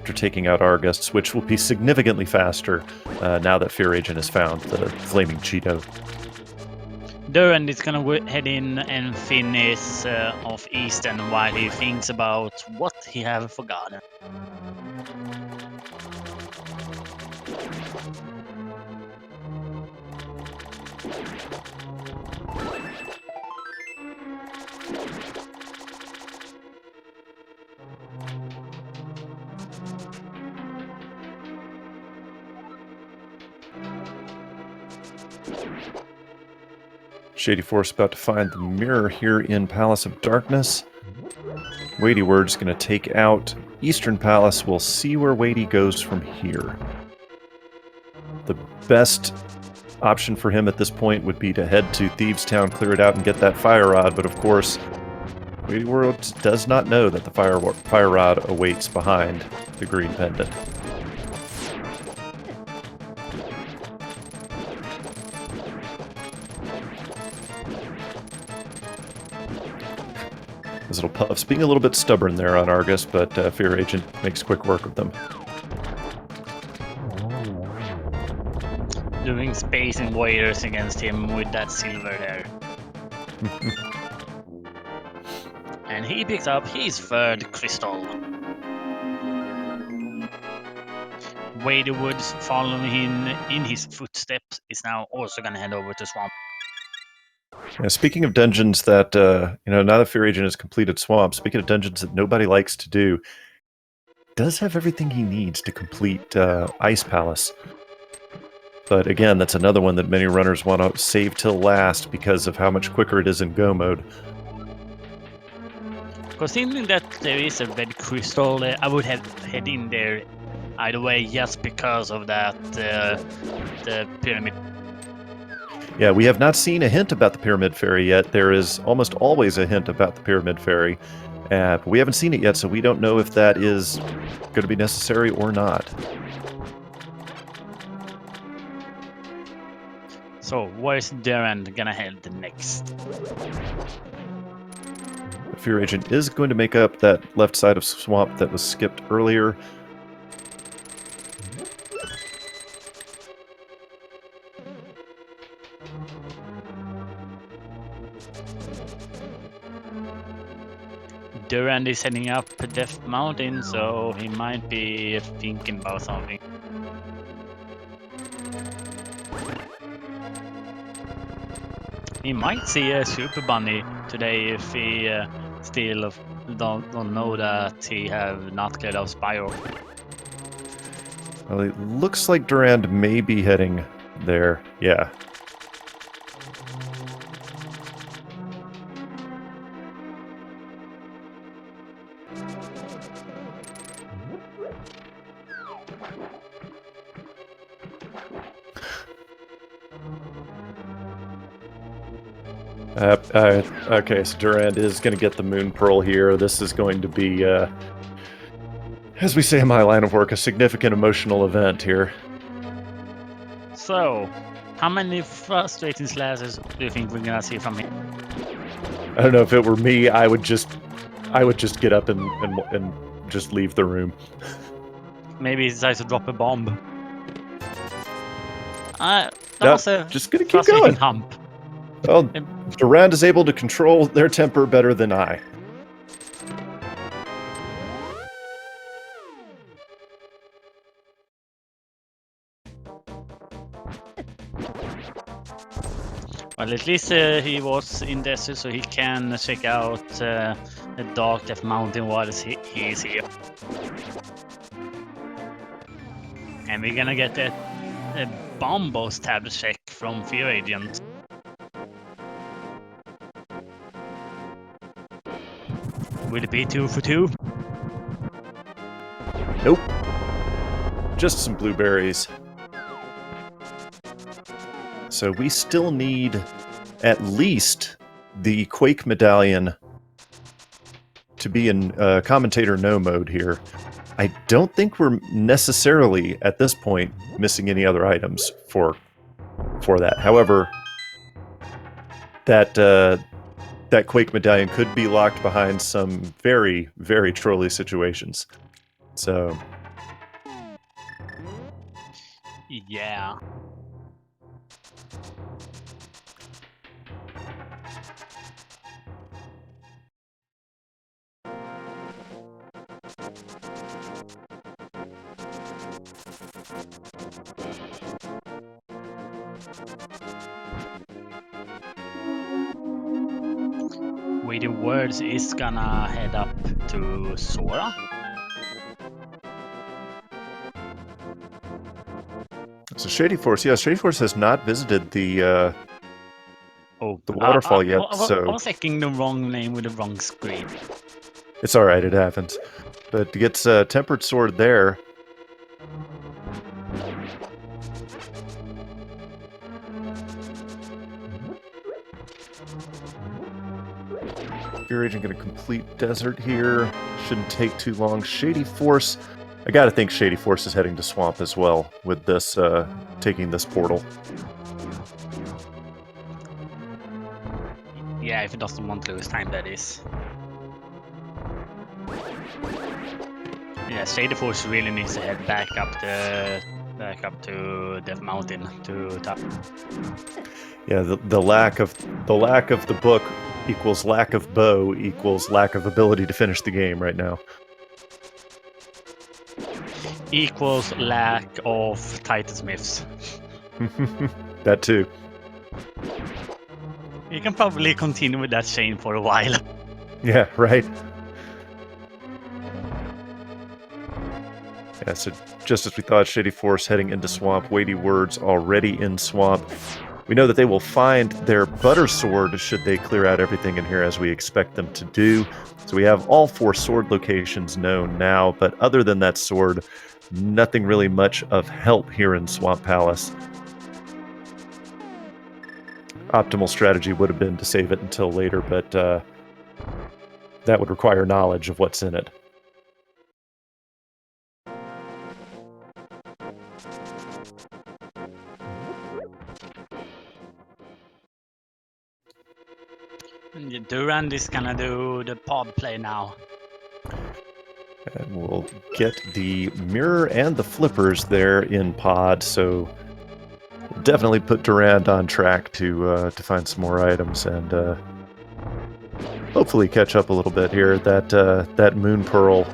taking out Argus, which will be significantly faster now that Fear Agent has found the Flaming Cheeto. Durand is gonna head in and finish off Eastern while he thinks about what he have forgotten. Shady Force about to find the mirror here in Palace of Darkness. Weighty Word's going to take out Eastern Palace. We'll see where Weighty goes from here. The best option for him at this point would be to head to Thieves Town, clear it out, and get that fire rod. But of course, Weighty Word does not know that the fire rod awaits behind the green pendant. Those little puffs being a little bit stubborn there on Argus, but Fear Agent makes quick work of them. Doing space invaders against him with that silver there. And he picks up his third crystal. Weighty Woods following him in his footsteps is now also gonna head over to Swamp. Yeah, speaking of dungeons that, now that Fear Agent has completed Swamp, speaking of dungeons that nobody likes to do, does have everything he needs to complete Ice Palace. But again, that's another one that many runners want to save till last because of how much quicker it is in Go mode. Considering that there is a red crystal, I would have head in there either way just because of that, the pyramid. Yeah, we have not seen a hint about the Pyramid Fairy yet. There is almost always a hint about the Pyramid Fairy, but we haven't seen it yet, so we don't know if that is going to be necessary or not. So, where's Durand gonna head next? The Fear Agent is going to make up that left side of swamp that was skipped earlier. Durand is heading up Death Mountain, so he might be thinking about something. He might see a Super Bunny today if he still don't know that he have not cleared out Spyro. Well, it looks like Durand may be heading there. Yeah. Okay, so Durand is going to get the Moon Pearl here. This is going to be, as we say in my line of work, a significant emotional event here. So, how many frustrating slashes do you think we're gonna see from him? I don't know, if it were me, I would just get up and just leave the room. Maybe he decides to drop a bomb. That No, was a just gonna keep frustrating going. hump. Well, Durand is able to control their temper better than I. Well, at least he was in desert, so he can check out the Dark Death Mountain while he is here. And we're gonna get a Bombos tab check from Fear Agent. Will it be 2 for 2? Nope. Just some blueberries. So we still need at least the Quake medallion to be in commentator no mode here. I don't think we're necessarily at this point missing any other items for that. However, that Quake medallion could be locked behind some very, very trolly situations. So Yeah. Waiting Words is gonna head up to Sora. So Shady Force, yeah, Shady Force has not visited the The waterfall yet, I so was checking the wrong name with the wrong screen. it's all right. It happens. But he gets a Tempered Sword there. Fear Agent going to complete desert here. Shouldn't take too long. Shady Force. I gotta think Shady Force is heading to Swamp as well with this taking this portal. Yeah, if it doesn't want to lose time, that is. Yeah, Shady Force really needs to head back up to Death Mountain to top. Yeah, the lack of the book equals lack of bow equals lack of ability to finish the game right now. Equals lack of Titans That too. You can probably continue with that chain for a while. Yeah, right. Yeah, so just as we thought, Shady Force heading into Swamp, Weighty Words already in Swamp. We know that they will find their Butter Sword should they clear out everything in here as we expect them to do. So we have all 4 sword locations known now, but other than that sword, nothing really much of help here in Swamp Palace. optimal strategy would have been to save it until later, but that would require knowledge of what's in it. Durand is gonna do the pod play now. And we'll get the mirror and the flippers there in pod, so definitely put Durand on track to find some more items and hopefully catch up a little bit here. That moon pearl.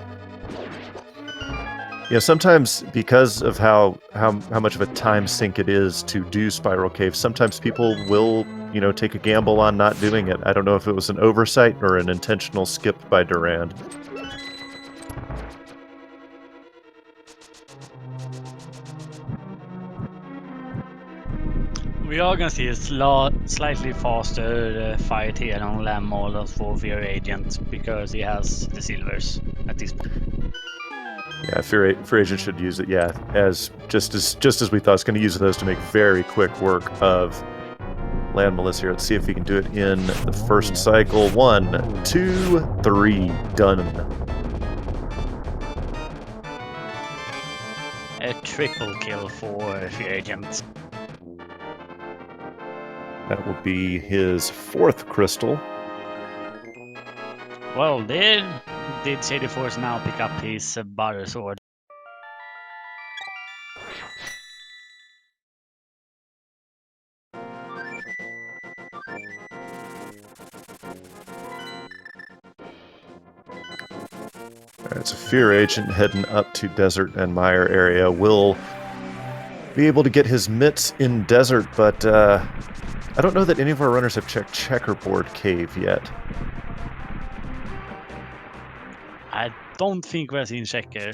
You know, sometimes because of how much of a time sink it is to do Spiral Cave, sometimes people will, you know, take a gamble on not doing it. I don't know if it was an oversight or an intentional skip by Durand. We are gonna see a slightly faster fight here on Lamb Model for Fear Agent because he has the silvers at this point. Yeah, Fear Agent should use it. Yeah, just as we thought, it's going to use those to make very quick work of Land Melissa here. Let's see if we can do it in the first cycle. 1, 2, 3, done. A triple kill for Fear Agent. That will be his 4th crystal. Well, did Shady Force now pick up his butter sword? Alright, so Fear Agent heading up to Desert and Mire area will be able to get his mitts in Desert, but I don't know that any of our runners have checked Checkerboard Cave yet. I don't think we're seeing Checker.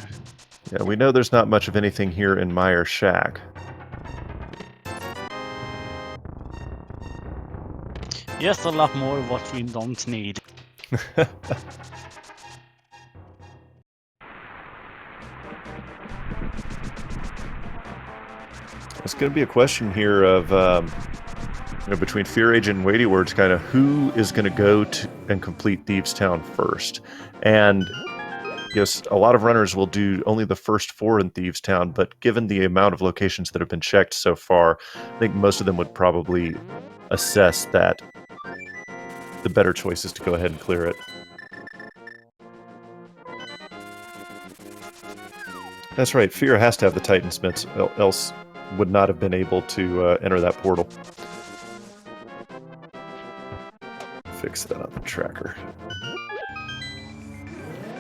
Yeah, we know there's not much of anything here in Mire Shack. Just a lot more of what we don't need. It's going to be a question here of, you know, between Fear Agent and Weighty Words, kind of who is going to go to and complete Thieves Town first. And yes, a lot of runners will do only the first 4 in Thieves Town, but given the amount of locations that have been checked so far, I think most of them would probably assess that the better choice is to go ahead and clear it. That's right, Fear has to have the Titan Smiths, else would not have been able to enter that portal. Fix that on the tracker.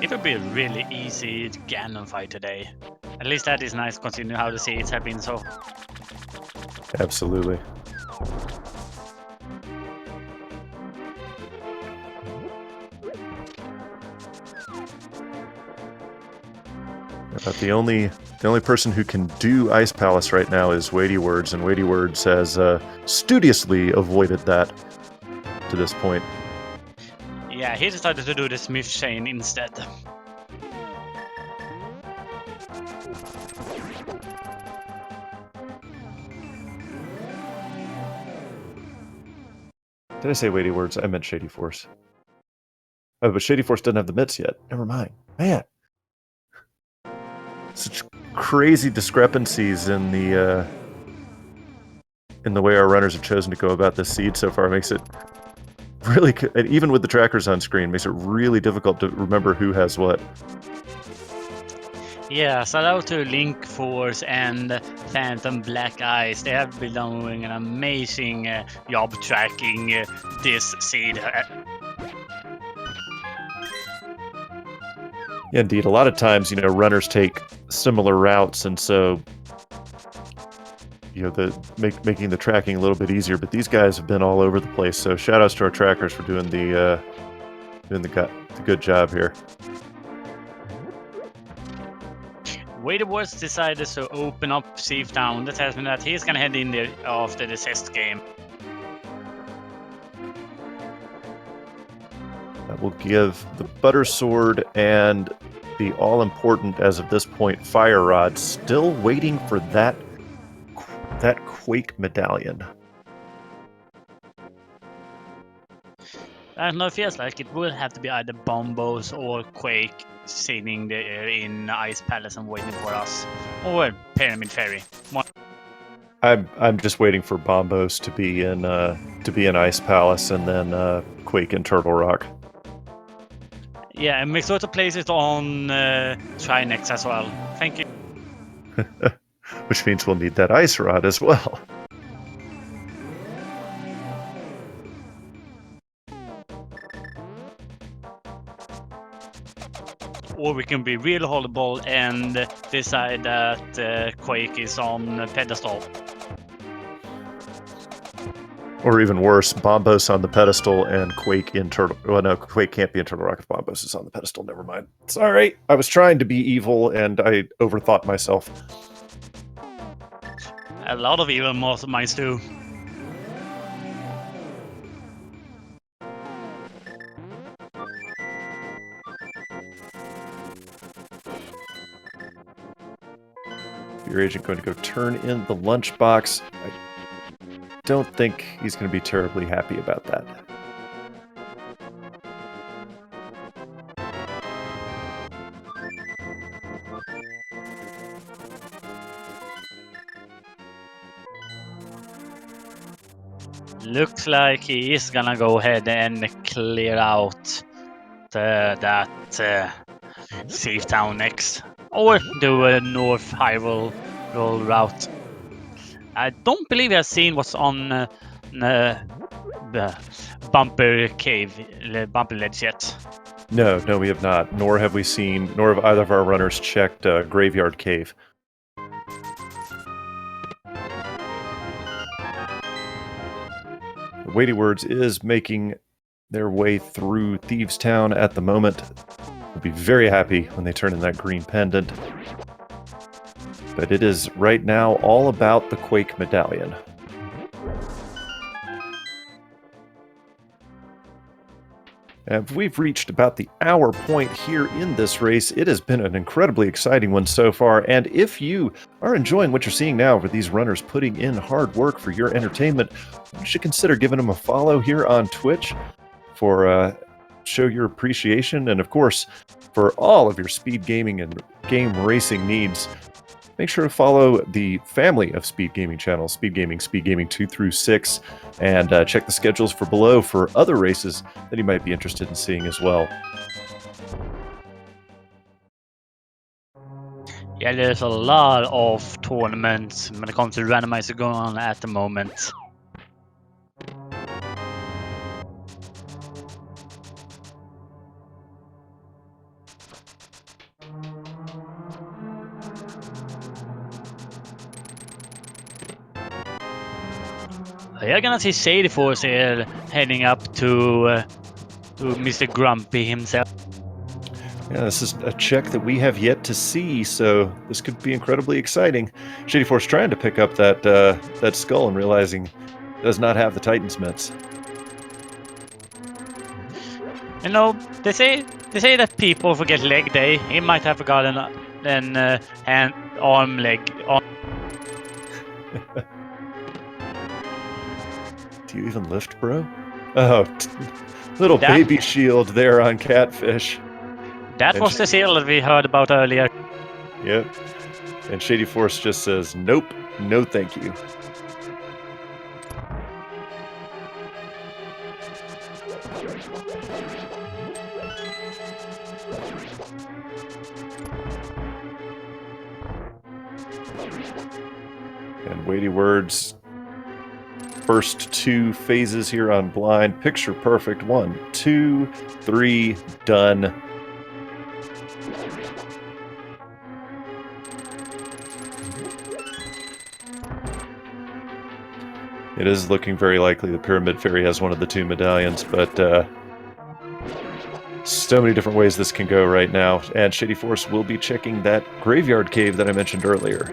It would be a really easy Ganon fight today. At least that is nice considering how the seeds have been so. Absolutely. The only person who can do Ice Palace right now is Weighty Words, and Weighty Words has studiously avoided that to this point. Yeah, he decided to do the Smith chain instead. Did I say Weighty Words? I meant Shady Force. Oh, but Shady Force doesn't have the mitts yet. Never mind. Man. Such crazy discrepancies in the way our runners have chosen to go about this seed so far. It makes it really, even with the trackers on screen, makes it really difficult to remember who has what. Yeah, shout out to Link Force and Phantom Black Eyes. They have been doing an amazing job tracking this seed. Yeah, indeed. A lot of times, you know, runners take similar routes, and so, you know, making the tracking a little bit easier. But these guys have been all over the place. So shout outs to our trackers for doing the good job here. Weighty Words decided to open up Thief Town. That tells me that he's gonna head in there after the test game. That will give the Butter Sword and the all-important, as of this point, Fire Rod still waiting for that Quake medallion. I don't know, it feels like it will have to be either Bombos or Quake sitting there in Ice Palace and waiting for us, or Pyramid Ferry. I'm just waiting for Bombos to be in Ice Palace and then Quake in Turtle Rock. Yeah, and make sure to place it on Trinex as well. Thank you. Which means we'll need that ice rod as well. Or we can be real horrible and decide that Quake is on a pedestal. Or even worse, Bombos on the pedestal and Quake in Turtle... Well, no, Quake can't be in Turtle Rock if Bombos is on the pedestal. Never mind. Sorry, I was trying to be evil and I overthought myself. A lot of evil masterminds too. Your agent going to go turn in the lunchbox. I don't think he's going to be terribly happy about that. Looks like he is gonna go ahead and clear out that safe town next, or do a North Hyrule route. I don't believe I've seen what's on the bumper cave, bumper ledge yet. No, we have not. Nor have either of our runners checked Graveyard Cave. The Weighty Words is making their way through Thieves Town at the moment. We'll be very happy when they turn in that green pendant. But it is right now all about the Quake Medallion. And we've reached about the hour point here in this race. It has been an incredibly exciting one so far. And if you are enjoying what you're seeing now for these runners putting in hard work for your entertainment, you should consider giving them a follow here on Twitch for show your appreciation. And of course, for all of your speed gaming and game racing needs, make sure to follow the family of speed gaming channels, Speed Gaming 2 through 6, and check the schedules for below for other races that you might be interested in seeing as well. Yeah, there's a lot of tournaments when it comes to randomizer going on at the moment. You're gonna see Shady Force here heading up to Mr. Grumpy himself. Yeah, this is a check that we have yet to see, so this could be incredibly exciting. Shady Force trying to pick up that skull and realizing it does not have the Titan's mitts. You know, they say that people forget leg day. He might have forgotten an hand, arm, leg. Do you even lift, bro? Oh, little baby shield there on Catfish. That was the seal that we heard about earlier. Yep. And Shady Force just says, nope, no thank you. And Weighty Words, first two phases here on blind. Picture perfect. 1, 2, 3, done. It is looking very likely the Pyramid Fairy has one of the two medallions, but so many different ways this can go right now. And Shady Force will be checking that Graveyard Cave that I mentioned earlier.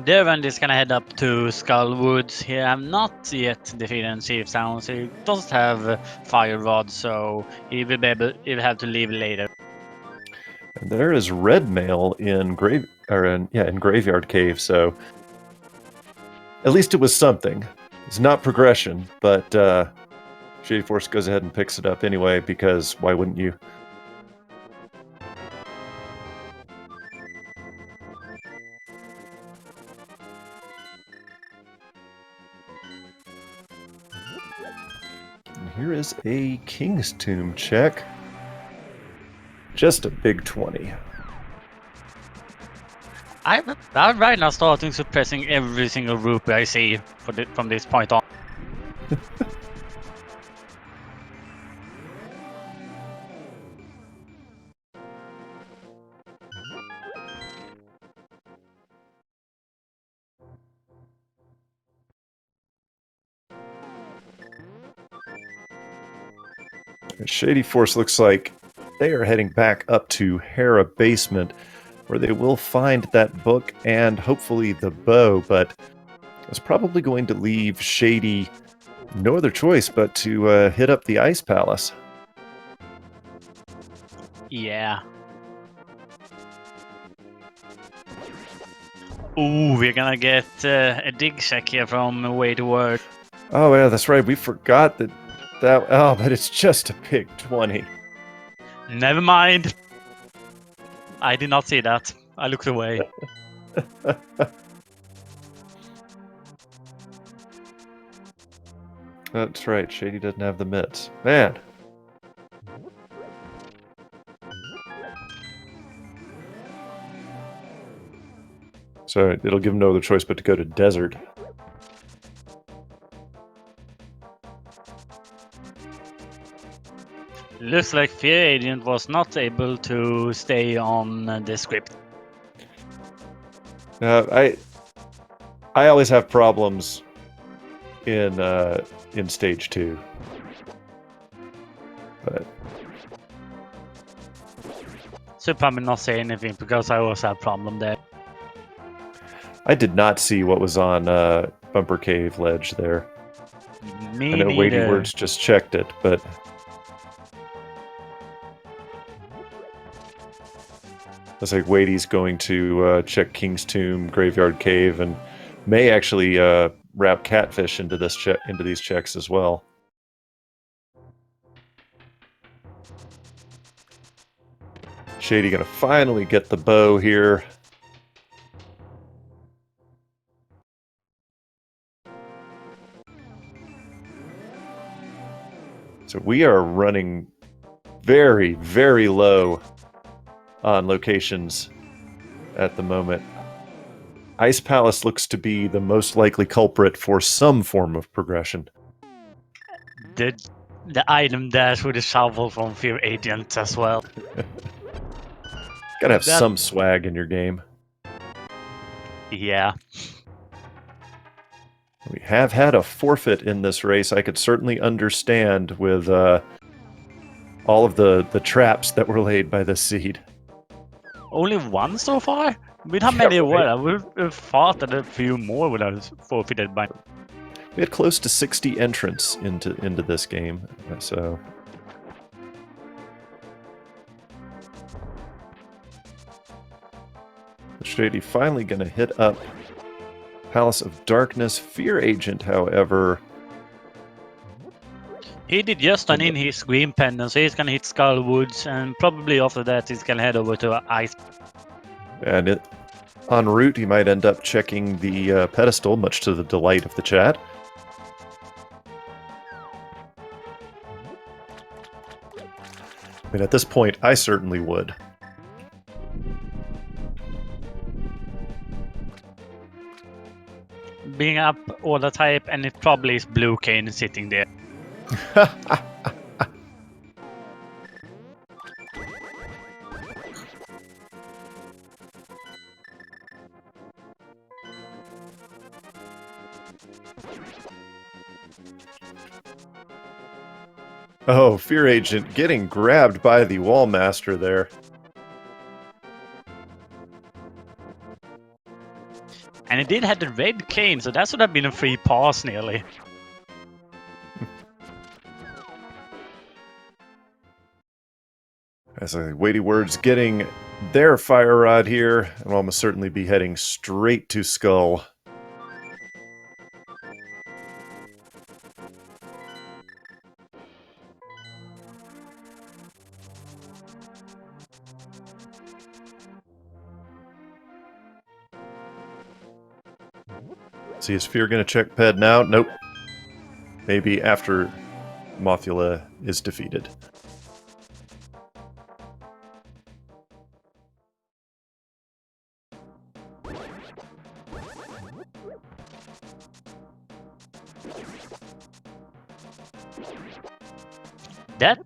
Derwent is gonna head up to Skullwood. He have not yet defeated Chief Sounds. He doesn't have Fire Rod, so he will have to leave later. And there is red mail in Graveyard Cave, so at least it was something. It's not progression, but Shady Force goes ahead and picks it up anyway, because why wouldn't you? And here is a King's Tomb check. Just a big 20. I'm right now starting suppressing every single rupee I see from this point on. Shady Force looks like they are heading back up to Hera Basement, where they will find that book and hopefully the bow, but it's probably going to leave Shady no other choice but to hit up the Ice Palace. Yeah. Ooh, we're gonna get a dig check here from Way to Work. Oh yeah, that's right. We forgot that. Oh, but it's just a big 20. Never mind. I did not see that. I looked away. That's right. Shady doesn't have the mitts. Man. So it'll give him no other choice but to go to Desert. Looks like Fear Agent was not able to stay on the script. I always have problems in stage 2. But So probably not say anything because I also have a problem there. I did not see what was on Bumper Cave Ledge there. Me I know Weighty neither. Words just checked it, but looks like Weighty's going to check King's Tomb, Graveyard Cave, and may actually wrap Catfish into these checks as well. Shady gonna finally get the bow here. So we are running very, very low on locations at the moment. Ice Palace looks to be the most likely culprit for some form of progression. The item dash with a shovel from Fear Agent as well. Gotta have some swag in your game. Yeah. We have had a forfeit in this race. I could certainly understand with all of the traps that were laid by this seed. Only one so far? With how Yeah, many right. were? I would have thought that a few more would have forfeited by. We had close to 60 entrants into this game, so Shady finally going to hit up Palace of Darkness. Fear Agent, however, He did just turn in his Green Pendant, so he's gonna hit Skullwoods, and probably after that he's gonna head over to Ice. and en route he might end up checking the pedestal, much to the delight of the chat. I mean, at this point, I certainly would. Being up all the type, and it probably is Blue Cane sitting there. Oh, Fear Agent getting grabbed by the Wallmaster there. And it did have the red cane, so that should have been a free pass nearly. As a weighty words getting their fire rod here, and will almost certainly be heading straight to Skull. See, is Fear going to check Ped now? Nope. Maybe after Mothula is defeated. That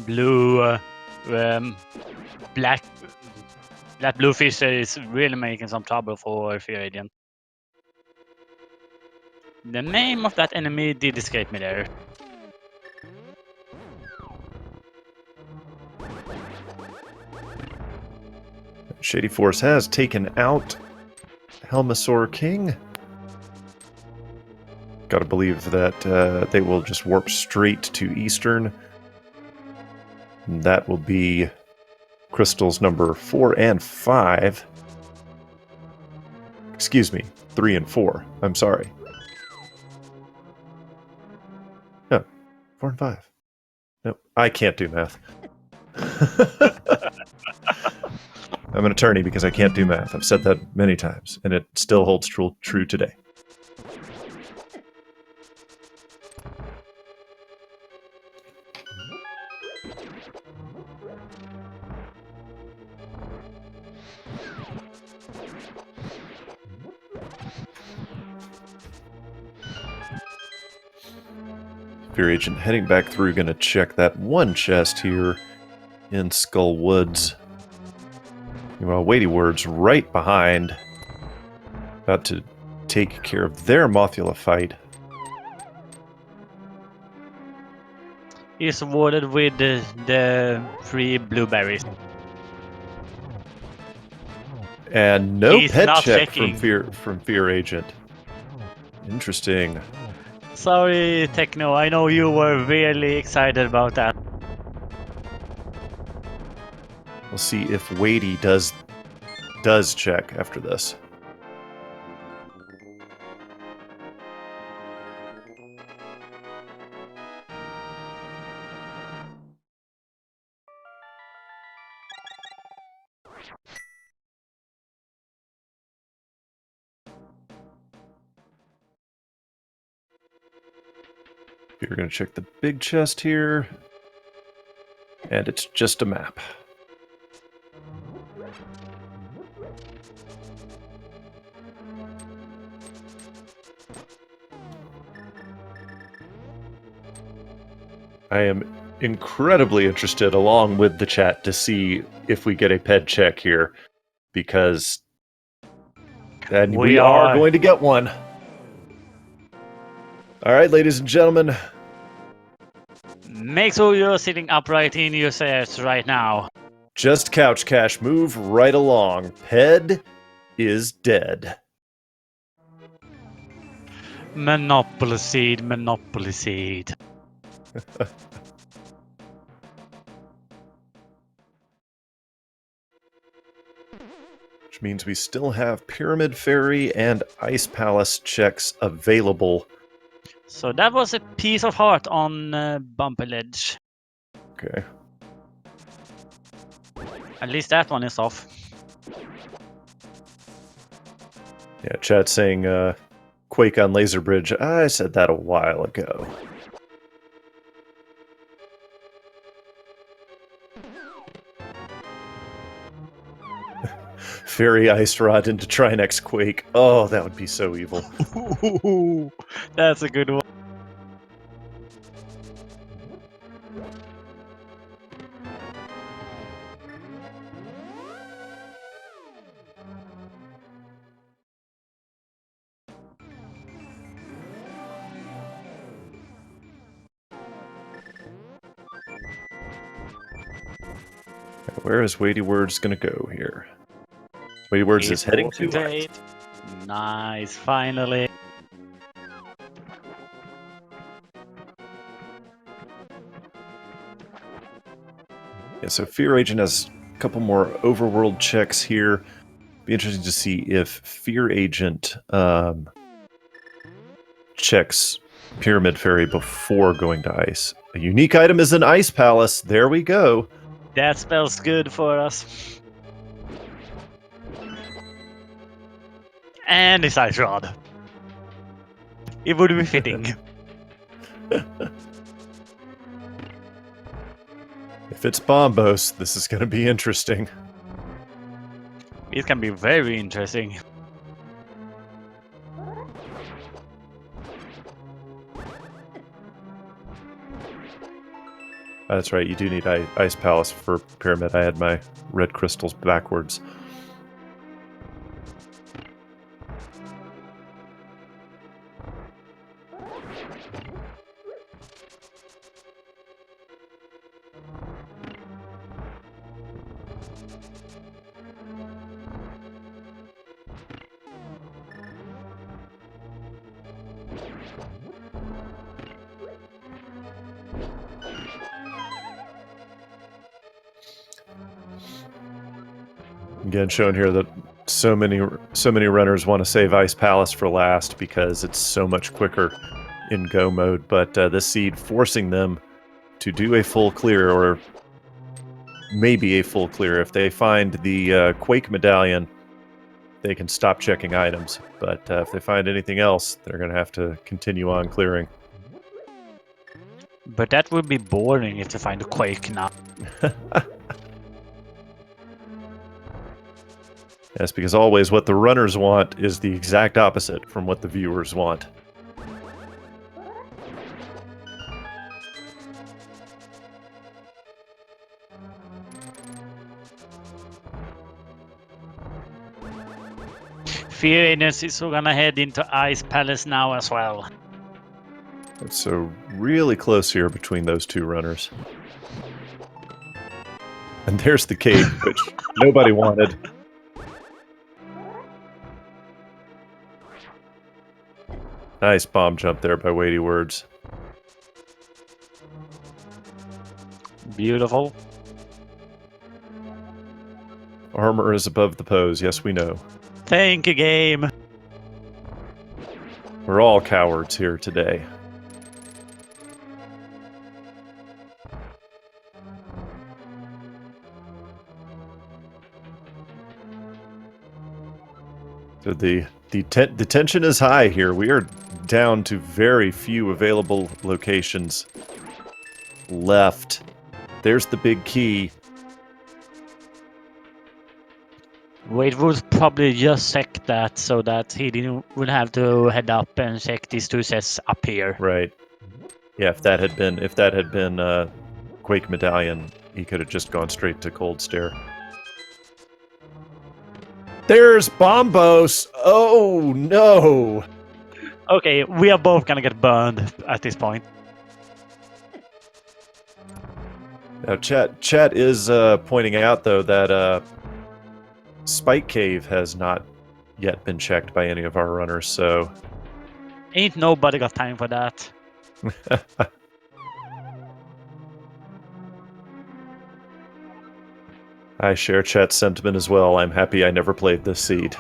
blue, black blue fish is really making some trouble for Fear Agent. The name of that enemy did escape me there. Shady Force has taken out Helmasaur King. Gotta believe that they will just warp straight to Eastern. And that will be crystals number 4 and 5. Excuse me, 3 and 4. I'm sorry. No, 4 and 5. No, I can't do math. I'm an attorney because I can't do math. I've said that many times, and it still holds true today. Fear Agent heading back through, going to check that one chest here in Skull Woods. Meanwhile, Weighty Words right behind, about to take care of their Mothula fight. He's awarded with the 3 blueberries. And no He's pet not check checking. from Fear Agent. Interesting. Sorry, Techno. I know you were really excited about that. We'll see if Weighty does check after this. We're going to check the big chest here. And it's just a map. I am incredibly interested, along with the chat, to see if we get a ped check here, because we are going to get one. All right, ladies and gentlemen. Make sure you're sitting upright in your chairs right now. Just Couch Cash, move right along. Ped is dead. Monopoly seed, monopoly seed. Which means we still have Pyramid Fairy and Ice Palace checks available. So that was a piece of heart on Bumpy Ledge. Okay. At least that one is off. Yeah, chat saying Quake on Laser Bridge. I said that a while ago. Fairy Ice Rod into Trinex Quake. Oh, that would be so evil. That's a good one. Where is Weighty Words going to go here? Weighty Words is heading to right. Nice, finally. Yeah, so Fear Agent has a couple more overworld checks here. Be interesting to see if Fear Agent checks Pyramid Fairy before going to ice. A unique item is an Ice Palace. There we go. That spells good for us. And his Ice Rod. It would be fitting. If it's Bombos, this is going to be interesting. It can be very interesting. That's right, you do need Ice Palace for Pyramid. I had my red crystals backwards. Again, showing here that so many runners want to save Ice Palace for last because it's so much quicker in go mode. But this seed forcing them to do a full clear, or maybe a full clear. If they find the Quake Medallion, they can stop checking items. But if they find anything else, they're going to have to continue on clearing. But that would be boring if they find a Quake now. Yes, because always what the runners want is the exact opposite from what the viewers want. Fear Agent is gonna head into Ice Palace now as well. It's so really close here between those two runners. And there's the cave, which nobody wanted. Nice bomb jump there by Weighty Words. Beautiful. Armor is above the pose, yes we know. Thank you, game. We're all cowards here today. So the tension is high here. We are down to very few available locations left. There's the big key. Wade would probably just check that so that he would have to head up and check these two sets up here. Right. Yeah, if that had been Quake Medallion, he could have just gone straight to Cold Stare. There's Bombos! Oh no! Okay, we are both gonna get burned at this point. Now, chat is pointing out though that Spike Cave has not yet been checked by any of our runners, so Ain't nobody got time for that. I share chat's sentiment as well. I'm happy I never played this seed.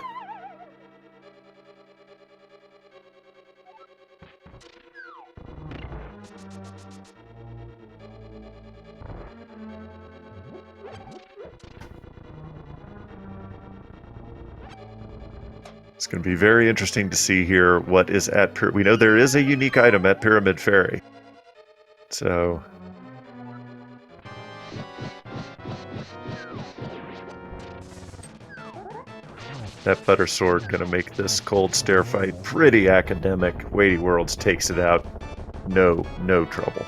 It's going to be very interesting to see here what is at we know there is a unique item at Pyramid Fairy. So that Butter Sword going to make this Cold Stare fight pretty academic. Weighty Worlds takes it out. No trouble.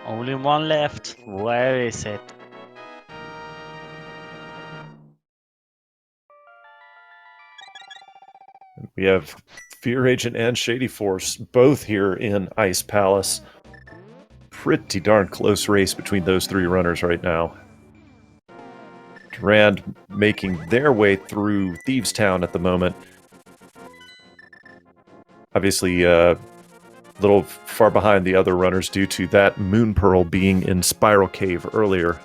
Only one left. Where is it? We have Fear Agent and Shady Force both here in Ice Palace. Pretty darn close race between those three runners right now. Durand making their way through Thieves Town at the moment. Obviously, little far behind the other runners due to that Moon Pearl being in Spiral Cave earlier.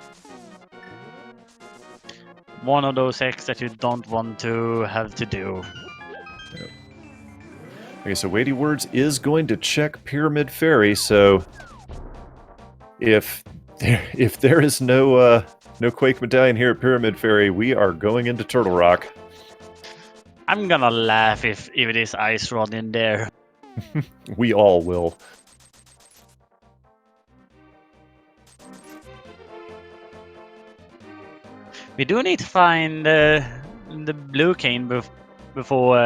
One of those eggs that you don't want to have to do. Okay, so Weighty Words is going to check Pyramid Fairy, so if there is no Quake Medallion here at Pyramid Fairy, we are going into Turtle Rock. I'm gonna laugh if it is Ice Rod in there. We all will. We do need to find the blue cane before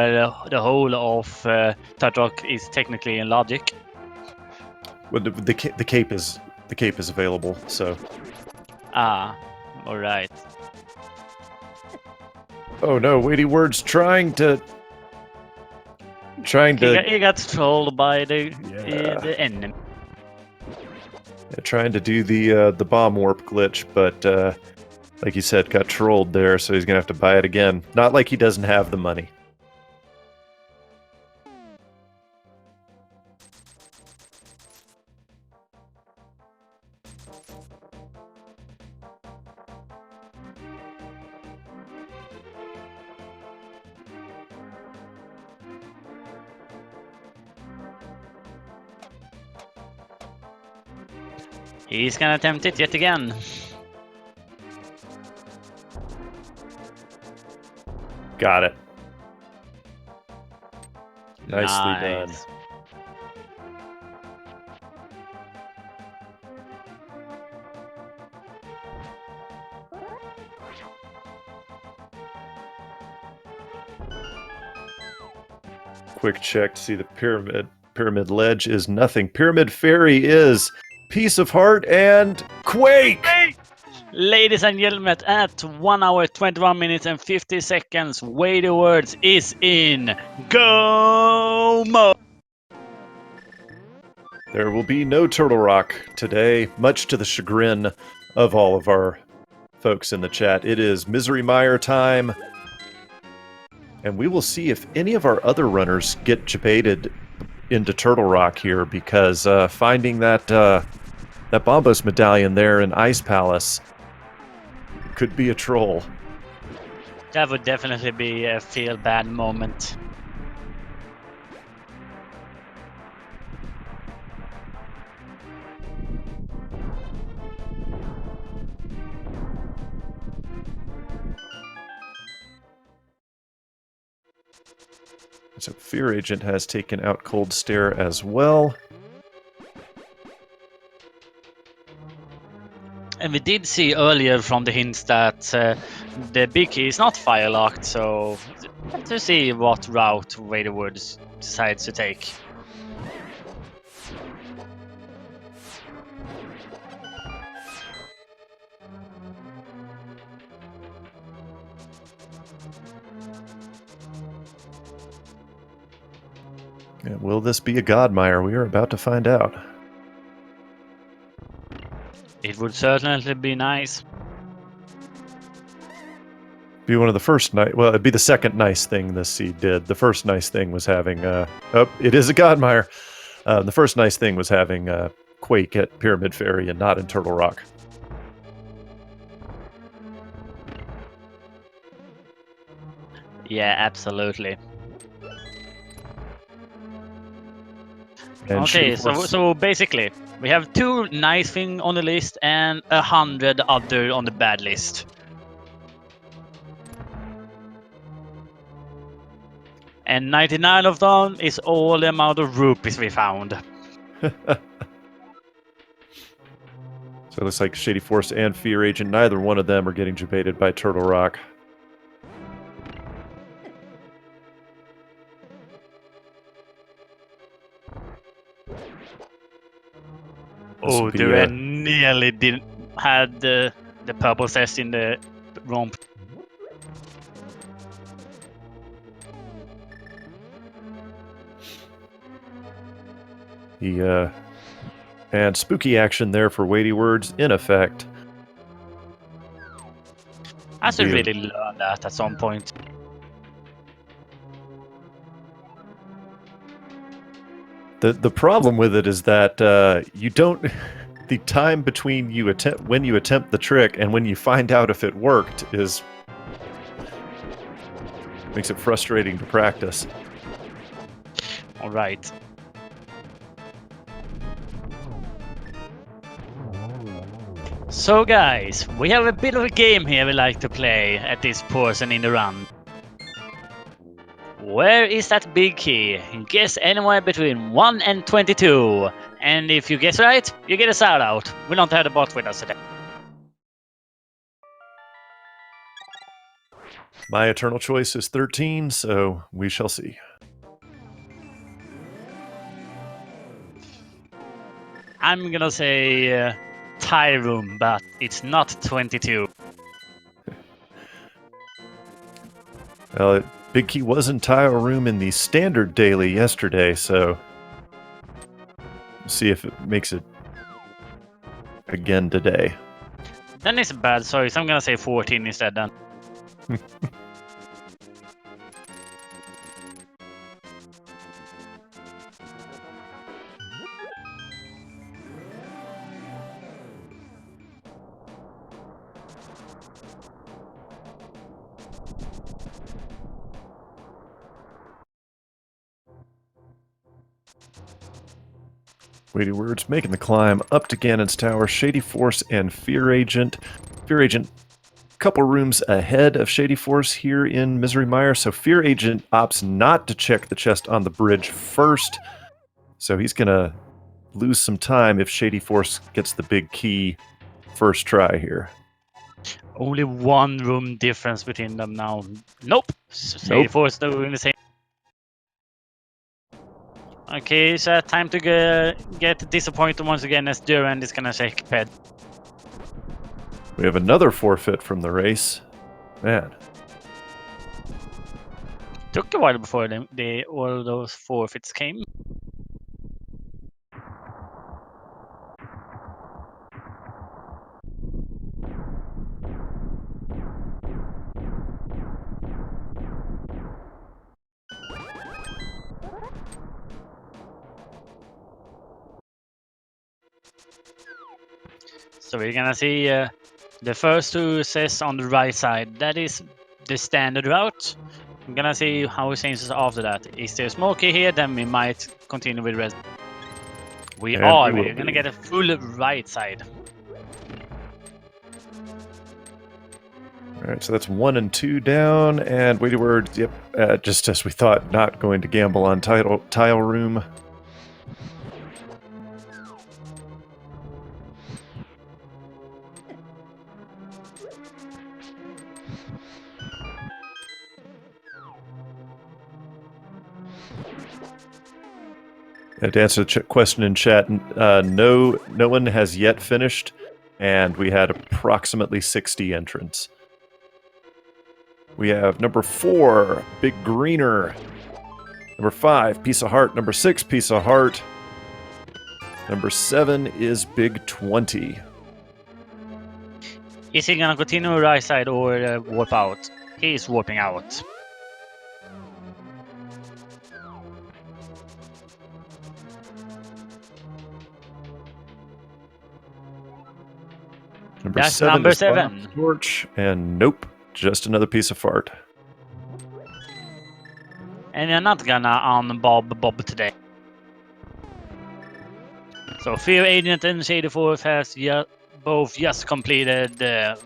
the whole of Turtle Rock is technically in logic. Well, the cape is available, so. Ah, all right. Oh no, Weighty Words trying to. He got trolled by the enemy. Trying to do the bomb warp glitch, but like you said, got trolled there, so he's gonna have to buy it again. Not like he doesn't have the money. He's gonna attempt it yet again. Got it. Nicely done. Quick check to see the pyramid ledge is nothing. Pyramid Fairy is Piece of Heart and Quake! Ladies and gentlemen, at 1 hour, 21 minutes and 50 seconds, Weighty Words is in go mode. There will be no Turtle Rock today, much to the chagrin of all of our folks in the chat. It is Misery Mire time, and we will see if any of our other runners get jebaited into Turtle Rock here, because finding that Bombos medallion there in Ice Palace could be a troll. That would definitely be a feel bad moment. So Fear Agent has taken out Cold Stare as well. And we did see earlier from the hints that the big key is not fire locked, so to see what route Weighty Words decides to take. Yeah, will this be a Godmire? We are about to find out. It would certainly be nice. Be one of the first nice. Well, it'd be the second nice thing this seed did. The first nice thing was having. Oh, it is a Godmire. The first nice thing was having Quake at Pyramid Fairy and not in Turtle Rock. Yeah, absolutely. And okay, so basically, we have 2 nice things on the list and 100 other on the bad list. And 99 of them is all the amount of rupees we found. So it looks like Shady Force and Fear Agent, neither one of them are getting jebaited by Turtle Rock. Oh, the red nearly didn't had the purple cess in the romp. And spooky action there for Weighty Words in effect. I should really learn that at some point. The problem with it is that you don't. The time between when you attempt the trick and when you find out if it worked makes it frustrating to practice. All right. So guys, we have a bit of a game here we like to play at this portion in the run. Where is that big key? Guess anywhere between 1 and 22. And if you guess right, you get a shout out. We don't have the bot with us today. My eternal choice is 13, so we shall see. I'm gonna say tie room, but it's not 22. Well, Big Key was in tile room in the standard daily yesterday, so we'll see if it makes it again today. Then it's a bad choice. I'm gonna say 14 instead then. Weighty Words making the climb up to Ganon's Tower. Shady Force and Fear Agent. Fear Agent, a couple rooms ahead of Shady Force here in Misery Mire. So Fear Agent opts not to check the chest on the bridge first. So he's going to lose some time if Shady Force gets the big key first try here. Only one room difference between them now. Nope. Shady Force doing the same. Okay, so time to get disappointed once again as Durand is gonna shake ped. We have another forfeit from the race. Man. Took a while before all those forfeits came. So we're gonna see the first two says on the right side. That is the standard route. I'm gonna see how it changes after that. Is there smoky here? Then we might continue with rest. We're gonna get a full right side. All right, so that's 1 and 2 down, and Weighty Words, yep, just as we thought, not going to gamble on tile room. To answer the question in chat, no one has yet finished, and we had approximately 60 entrants. We have number 4, Big Greener. Number 5, Piece of Heart. Number 6, Piece of Heart. Number 7 is Big 20. Is he gonna continue right side or warp out? He is warping out. That's number is 7. Torch, and nope, just another piece of fart. And you're not gonna on Bob today. So Fear Agent and Shady Force has both just completed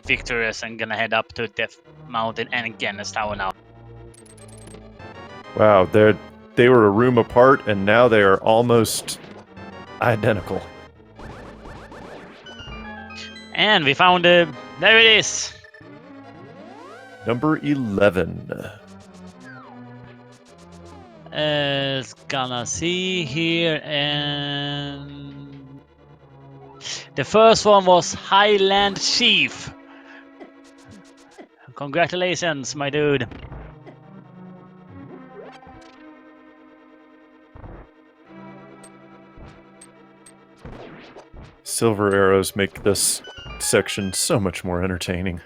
victories and gonna head up to Death Mountain and Ganon's Tower now. Wow, they were a room apart, and now they are almost identical. And we found there it is. Number 11. Gonna see here, and the first one was Highland Chief. Congratulations, my dude. Silver arrows make this section so much more entertaining.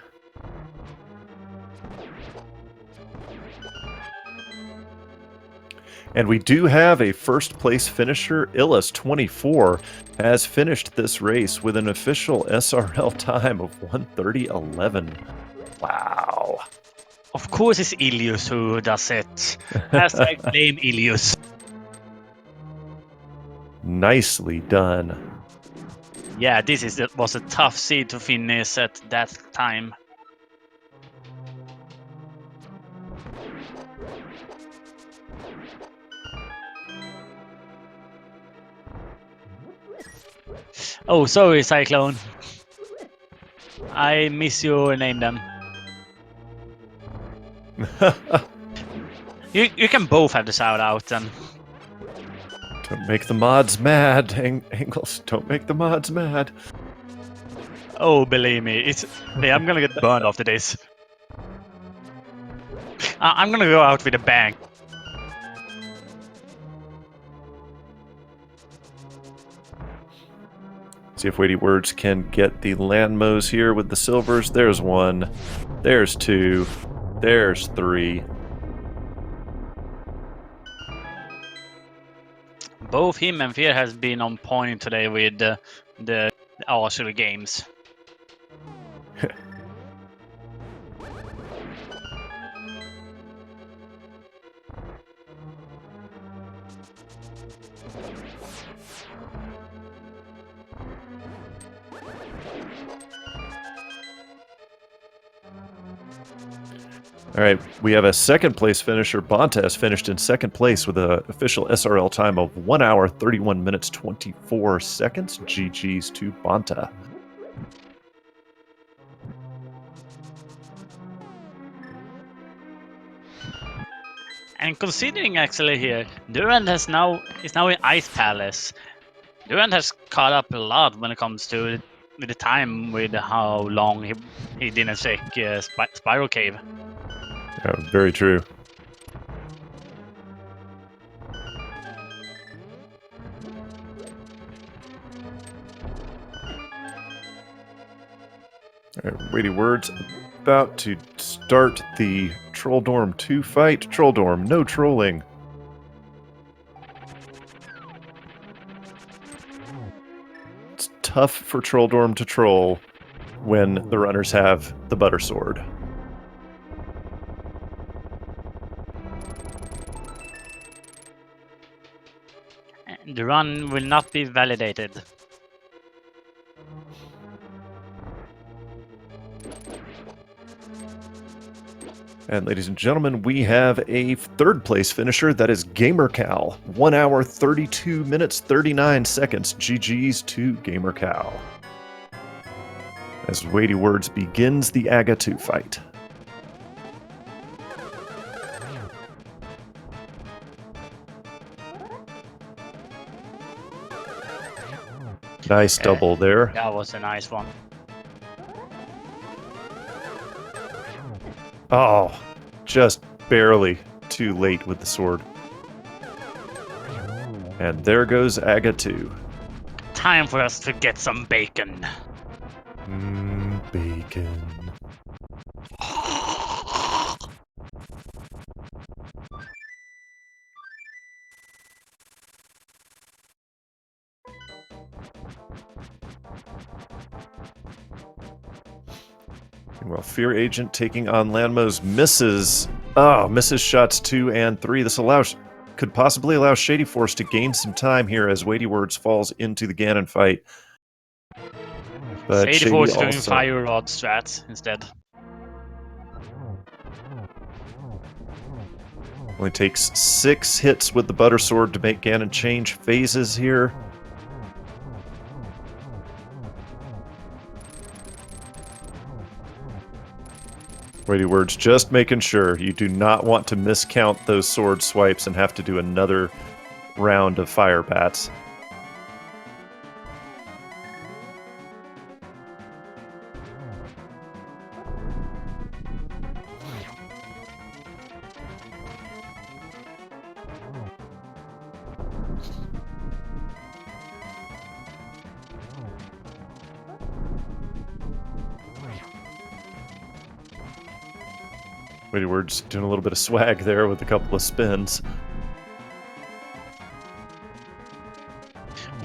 And we do have a first place finisher. Illis24 has finished this race with an official SRL time of 1:30:11. Wow. Of course it's Ilius who does it. Hashtag blame Ilius. Nicely done. Yeah, was a tough seed to finish at that time. Oh, sorry, Cyclone. I miss your name then. You can both have the shout out then. Don't make the mods mad, Angles. Don't make the mods mad. Oh, believe me, I'm gonna get burned after this. I'm gonna go out with a bang. See if Weighty Words can get the landmos here with the silvers. There's one. There's two. There's three. Both him and Fear has been on point today with the Archer games. All right, we have a second place finisher. Bonta has finished in second place with an official SRL time of 1 hour, 31 minutes, 24 seconds. GG's to Bonta. And considering actually here, Durand is now in Ice Palace. Durand has caught up a lot when it comes to the time with how long he didn't check Spiral Cave. Very true. All right, Weighty Words about to start the Troll Dorm 2 fight. Troll Dorm, no trolling. It's tough for Troll Dorm to troll when the runners have the Butter Sword. The run will not be validated. And ladies and gentlemen, we have a third place finisher. That is GamerCow. 1 hour, 32 minutes, 39 seconds. GG's to GamerCow. As Weighty Words begins the Aga 2 fight. Nice double there. That was a nice one. Oh, just barely too late with the sword. And there goes Aga 2. Time for us to get some bacon. Bacon. Well, Fear Agent taking on Lanmos misses. Oh, misses shots 2 and 3. This could possibly allow Shady Force to gain some time here as Weighty Words falls into the Ganon fight. But Shady Force is doing also... Fire Rod strats instead. Only takes 6 hits with the Butter Sword to make Ganon change phases here. Weighty Words just making sure you do not want to miscount those sword swipes and have to do another round of fire bats. Weighty Words doing a little bit of swag there with a couple of spins.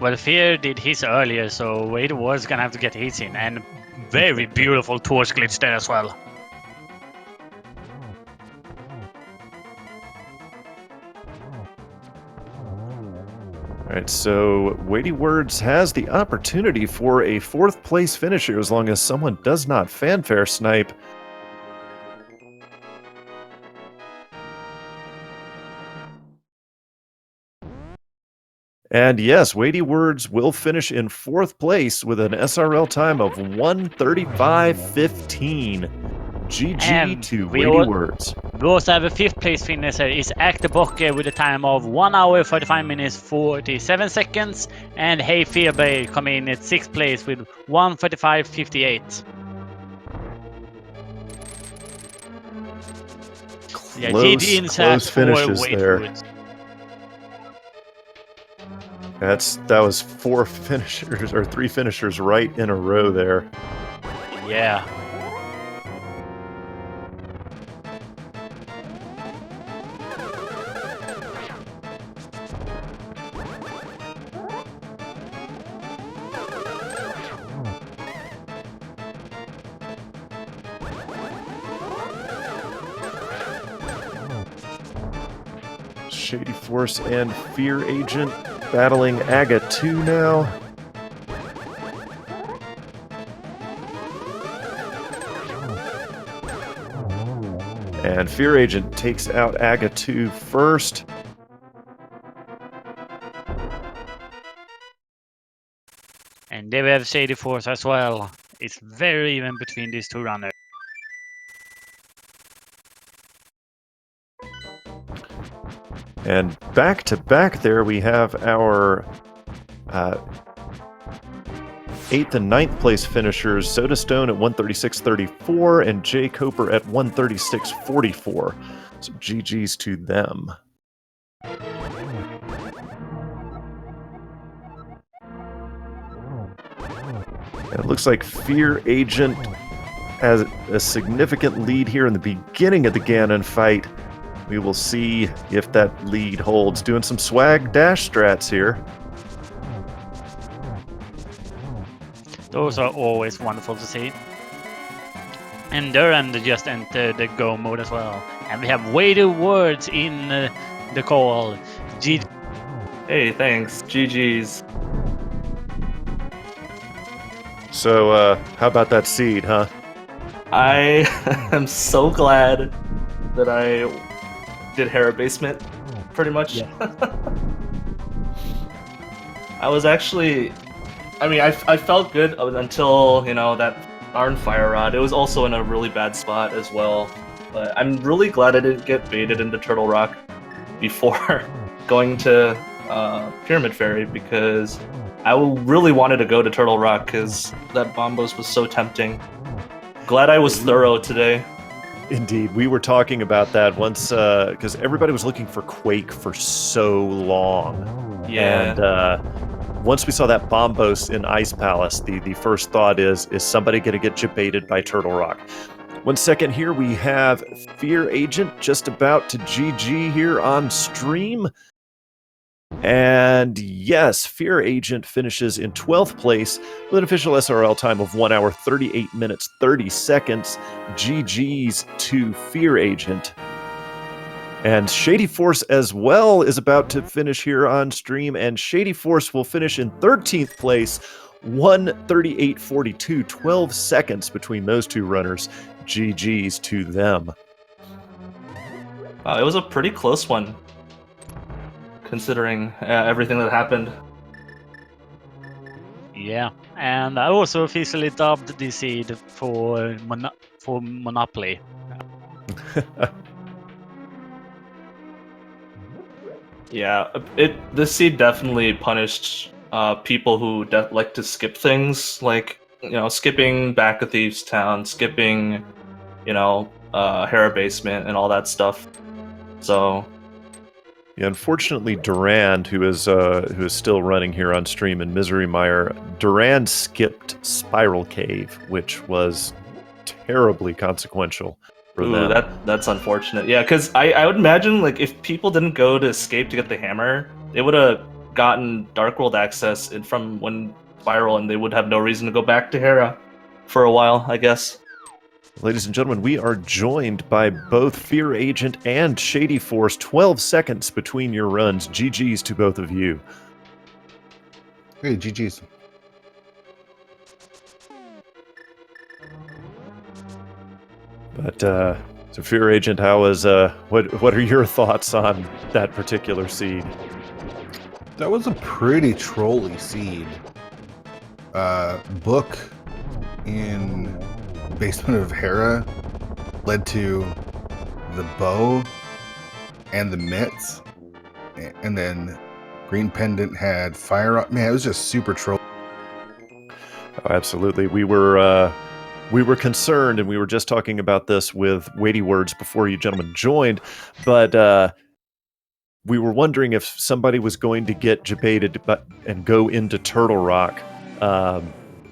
Well, Fear did his earlier, so Wade was gonna have to get his in, and very beautiful torch glitch there as well. All right, so Weighty Words has the opportunity for a 4th place finisher as long as someone does not fanfare snipe. And yes, Weighty Words will finish in 4th place with an SRL time of 1:35.15. GG And to we Weighty all- Words. We also have a 5th place finisher, is Actebokke with a time of 1 hour 35 minutes 47 seconds, and Hey Fearbay come in at 6th place with 1:45.58. Yeah, GG in chat Close for finishes Wade there. Woods. That was 4 finishers or 3 finishers right in a row there. Yeah. Shady Force and Fear Agent battling Aga 2 now. And Fear Agent takes out Aga 2 first. And there we have Shady Force as well. It's very even between these two runners. And back to back there, we have our 8th and 9th place finishers, Soda Stone at 136.34 and Jay Coper at 136.44. So GG's to them. And it looks like Fear Agent has a significant lead here in the beginning of the Ganon fight. We will see if that lead holds. Doing some swag dash strats here. Those are always wonderful to see. And Durand just entered the go mode as well. And we have Weighty Words in the call. GG. Hey, thanks. GG's. So, how about that seed, huh? I am so glad that I did Hera Basement, pretty much. Yeah. I was actually... I mean, I felt good until, you know, that Arn Fire Rod. It was also in a really bad spot as well. But I'm really glad I didn't get baited into Turtle Rock before going to Pyramid Fairy, because I really wanted to go to Turtle Rock because that Bombos was so tempting. Glad I was thorough today. Indeed, we were talking about that once because everybody was looking for Quake for so long. Yeah. And once we saw that Bombos in Ice Palace, the first thought is somebody going to get jebaited by Turtle Rock? 1 second here, we have Fear Agent just about to GG here on stream. And yes, Fear Agent finishes in 12th place with an official SRL time of 1 hour, 38 minutes, 30 seconds. GG's to Fear Agent. And Shady Force as well is about to finish here on stream, and Shady Force will finish in 13th place, 1:38.42, 12 seconds between those two runners. GG's to them. It was a pretty close one, considering everything that happened. Yeah, and I also officially dubbed the seed for Monopoly. Yeah, this seed definitely punished people who like to skip things, like, you know, skipping Back of Thieves Town, skipping, you know, Hera Basement and all that stuff. So yeah, unfortunately, Durand, who is still running here on stream in Misery Mire, Durand skipped Spiral Cave, which was terribly consequential for them. That's unfortunate. Yeah, because I would imagine, like, if people didn't go to Escape to get the hammer, they would have gotten Dark World access from when Spiral, and they would have no reason to go back to Hera for a while, I guess. Ladies and gentlemen, we are joined by both Fear Agent and Shady Force. 12 seconds between your runs. GG's to both of you. Hey, GG's. But so Fear Agent, how was what are your thoughts on that particular seed? That was a pretty trolly seed. Book in basement of Hera led to the bow and the mitts, and then Green Pendant had fire. Man, it was just super troll. Oh, absolutely. We were concerned, and we were just talking about this with Weighty Words before you gentlemen joined, but we were wondering if somebody was going to get debated and go into Turtle Rock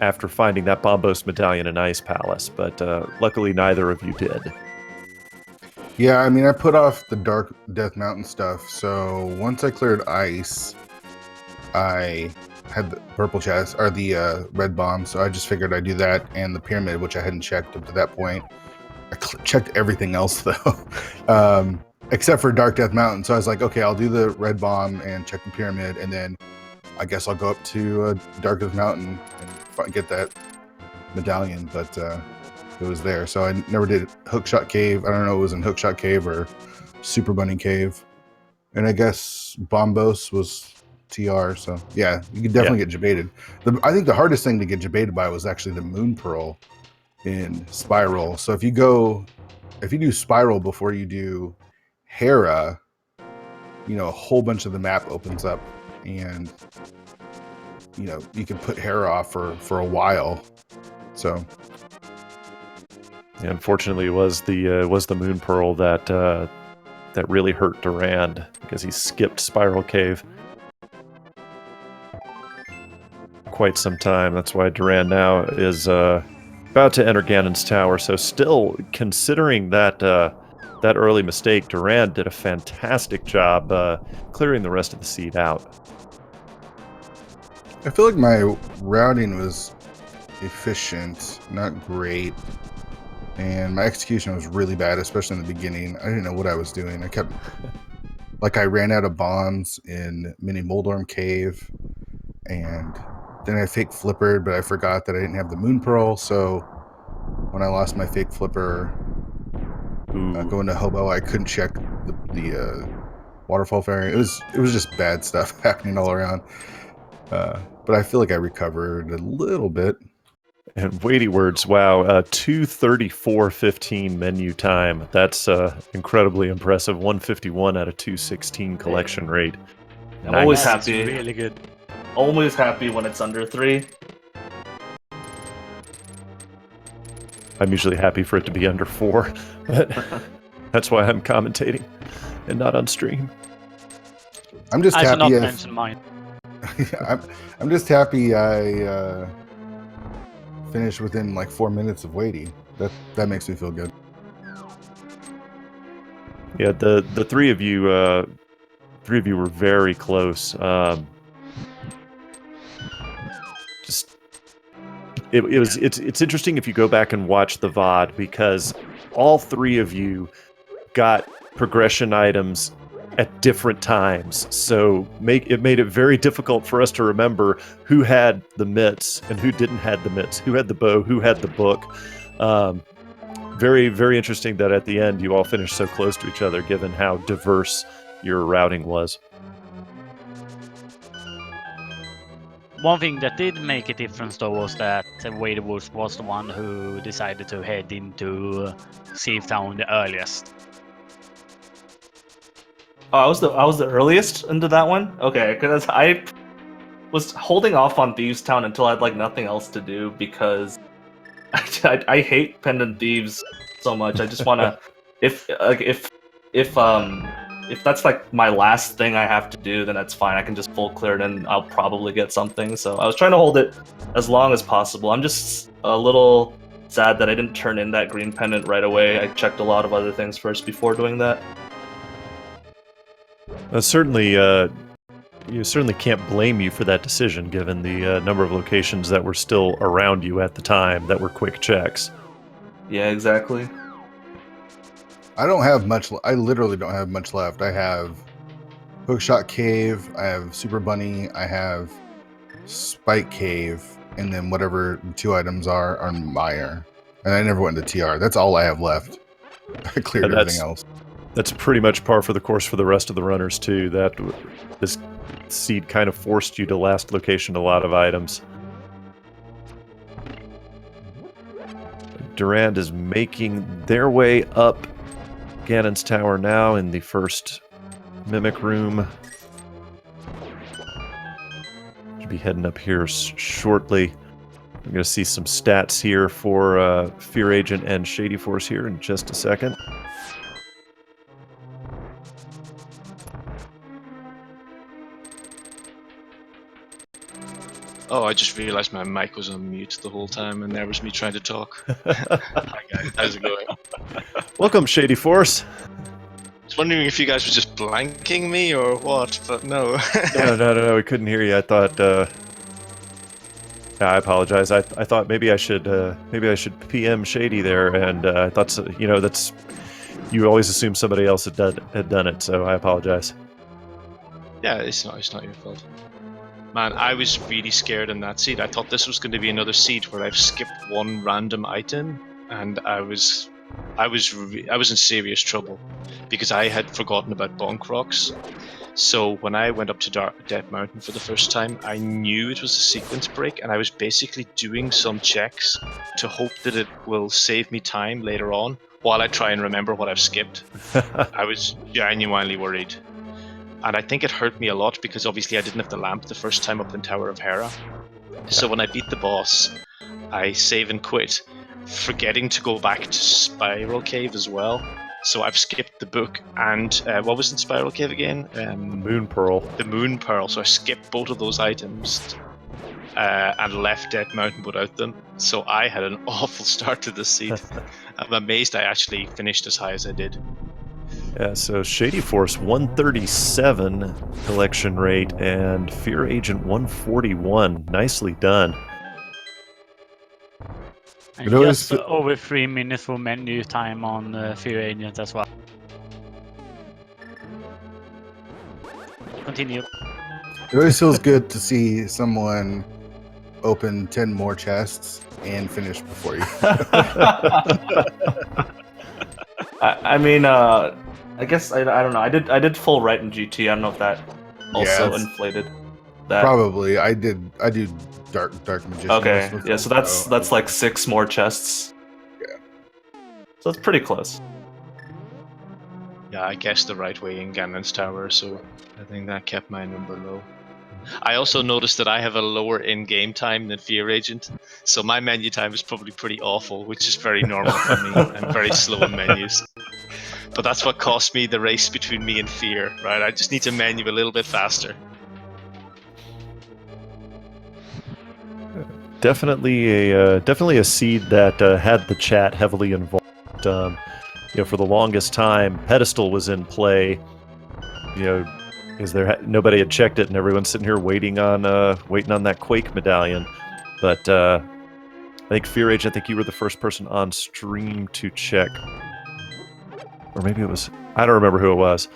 after finding that Bombos medallion in Ice Palace, but luckily neither of you did. Yeah, I mean, I put off the Dark Death Mountain stuff, so once I cleared Ice, I had the purple chest, or the red bomb, so I just figured I'd do that, and the pyramid, which I hadn't checked up to that point. I checked everything else, though, except for Dark Death Mountain, so I was like, okay, I'll do the red bomb and check the pyramid, and then I guess I'll go up to Dark Death Mountain and get that medallion, but it was there, so I never did Hookshot Cave. I don't know if it was in Hookshot Cave or Super Bunny Cave, and I guess Bombos was TR, so yeah, you could definitely get debated. I think the hardest thing to get debated by was actually the Moon Pearl in Spiral. So if you do Spiral before you do Hera, a whole bunch of the map opens up, and you can put Hera off for a while. So yeah, unfortunately, it was the Moon Pearl that really hurt Durand because he skipped Spiral Cave quite some time. That's why Durand now is about to enter Ganon's Tower. So still, considering that early mistake, Durand did a fantastic job clearing the rest of the seed out. I feel like my routing was efficient, not great, and my execution was really bad, especially in the beginning. I didn't know what I was doing. I ran out of bombs in Mini Moldorm Cave, and then I fake flippered, but I forgot that I didn't have the Moon Pearl, so when I lost my fake flipper going to Hobo, I couldn't check the waterfall fairy. It was just bad stuff happening all around. But I feel like I recovered a little bit. And Weighty Words, wow, 234.15 menu time. That's incredibly impressive. 151 out of 216 collection rate. I'm always That's happy. really good. Always happy when it's under 3. I'm usually happy for it to be under 4, but that's why I'm commentating and not on stream. I'm just I should not happy. mention mine. I'm just happy I finished within like 4 minutes of waiting. That makes me feel good. Yeah, the three of you were very close. It's interesting if you go back and watch the VOD, because all three of you got progression items at different times, so it made it very difficult for us to remember who had the mitts and who didn't have the mitts, who had the bow, who had the book. Very, very interesting that at the end you all finished so close to each other, given how diverse your routing was. One thing that did make a difference, though, was that Weighty Words was the one who decided to head into Save Town the earliest. Oh, I was the earliest into that one? Okay, because I was holding off on Thieves Town until I had like nothing else to do, because I hate Pendant Thieves so much. I just want to, if that's like my last thing I have to do, then that's fine. I can just full clear it and I'll probably get something. So I was trying to hold it as long as possible. I'm just a little sad that I didn't turn in that green pendant right away. I checked a lot of other things first before doing that. Certainly, you certainly can't blame you for that decision, given the number of locations that were still around you at the time that were quick checks. Yeah, exactly. I don't have much. I literally don't have much left. I have Hookshot Cave. I have Super Bunny. I have Spike Cave, and then whatever the 2 items are on Mire. And I never went to TR. That's all I have left. I cleared everything else. That's pretty much par for the course for the rest of the runners too. This seed kind of forced you to last location a lot of items. Durand is making their way up Ganon's Tower now in the first Mimic Room. Should be heading up here shortly. I'm going to see some stats here for Fear Agent and Shady Force here in just a second. Oh, I just realized my mic was on mute the whole time, and there was me trying to talk. Hi guys, how's it going? Welcome, Shady Force. I was wondering if you guys were just blanking me or what, but no. No, we couldn't hear you. I thought. I apologize. I thought maybe I should PM Shady there, and I thought that's you always assume somebody else had done it, so I apologize. Yeah, it's not your fault. Man, I was really scared in that seed. I thought this was going to be another seed where I've skipped one random item, and I was in serious trouble because I had forgotten about bonk rocks. So when I went up to Death Mountain for the first time, I knew it was a sequence break, and I was basically doing some checks to hope that it will save me time later on while I try and remember what I've skipped. I was genuinely worried. And I think it hurt me a lot because obviously I didn't have the lamp the first time up in Tower of Hera. So when I beat the boss, I save and quit, forgetting to go back to Spiral Cave as well. So I've skipped the book and what was in Spiral Cave again? Moon Pearl. The Moon Pearl. So I skipped both of those items and left Dead Mountain without them. So I had an awful start to this seed. I'm amazed I actually finished as high as I did. Yeah, so Shady Force 137 collection rate and Fear Agent 141. Nicely done. And just over 3 minutes for menu time on Fear Agent as well. Continue. It always feels good to see someone open 10 more chests and finish before you. I mean, I guess I don't know. I did full right in GT. I don't know if that also inflated that. Probably. I do dark magician. Okay. Yeah. So that's like 6 more chests. Yeah. So it's pretty close. Yeah, I guessed the right way in Ganon's Tower, so I think that kept my number low. I also noticed that I have a lower in-game time than Fear Agent, so my menu time is probably pretty awful, which is very normal for me. I'm very slow in menus. But that's what cost me the race between me and Fear, right? I just need to menu a little bit faster. Definitely a seed that had the chat heavily involved. For the longest time, Pedestal was in play. Because nobody had checked it, and everyone's sitting here waiting on that Quake medallion. But I think Fear Agent, I think you were the first person on stream to check. Or maybe it was, I don't remember who it was,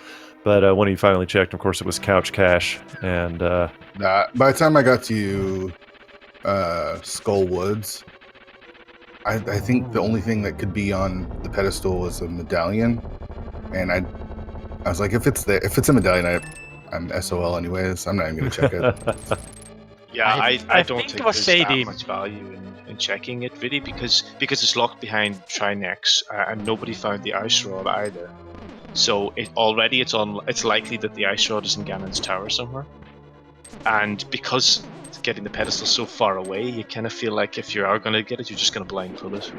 but when he finally checked, of course, it was Couch Cash. And by the time I got to Skull Woods, I think the only thing that could be on the pedestal was a medallion, and I was like, if it's a medallion, I'm SOL anyways. I'm not even gonna check it. Yeah, I don't think there's Shady. that much value in checking it, really, because it's locked behind Trinex, and nobody found the ice rod either. So it's likely that the ice rod is in Ganon's Tower somewhere. And because getting the pedestal so far away, you kind of feel like if you are going to get it, you're just going to blind pull it.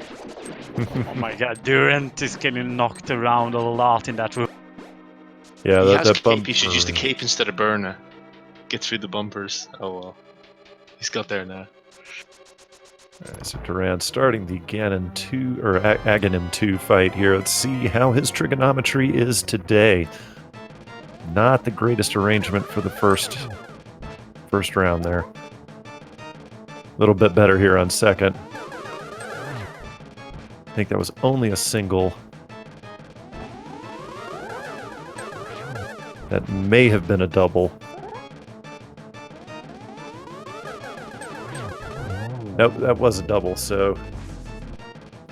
Oh my god, Durant is getting knocked around a lot in that room. Yeah, he has that cape. bump. He should use the cape instead of burner. Get through the bumpers. Oh well. He's got there now. Alright, so Durand starting the Ganon 2 or Aghanim 2 fight here. Let's see how his trigonometry is today. not the greatest arrangement for the first round there. A little bit better here on second. I think that was only a single. That may have been a double. Nope, that was a double, so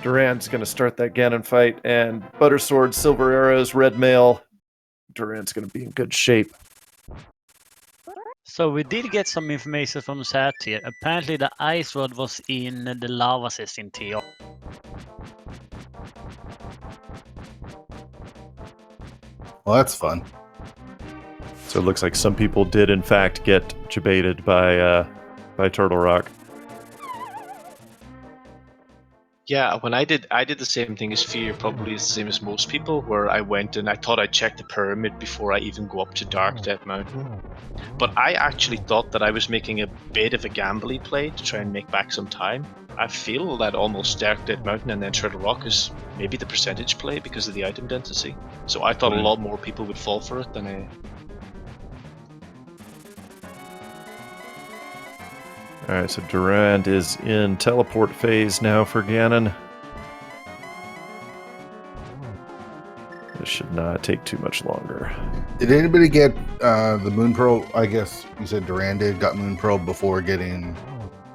Durand's going to start that Ganon fight, and Butter Sword, Silver Arrows, Red Mail. Durand's going to be in good shape. So we did get some information from chat here. Apparently the ice rod was in the lava system tier. Well, that's fun. So it looks like some people did, in fact, get debated by Turtle Rock. Yeah, when I did the same thing as Fear, probably the same as most people, where I went and I thought I'd check the pyramid before I even go up to Dark Death Mountain. But I actually thought that I was making a bit of a gambly play to try and make back some time. I feel that almost Dark Death Mountain and then Turtle Rock is maybe the percentage play because of the item density. So I thought a lot more people would fall for it than I... Alright, so Durand is in teleport phase now for Ganon. This should not take too much longer. Did anybody get the Moon Pearl? I guess you said Durand did, got Moon Pearl before getting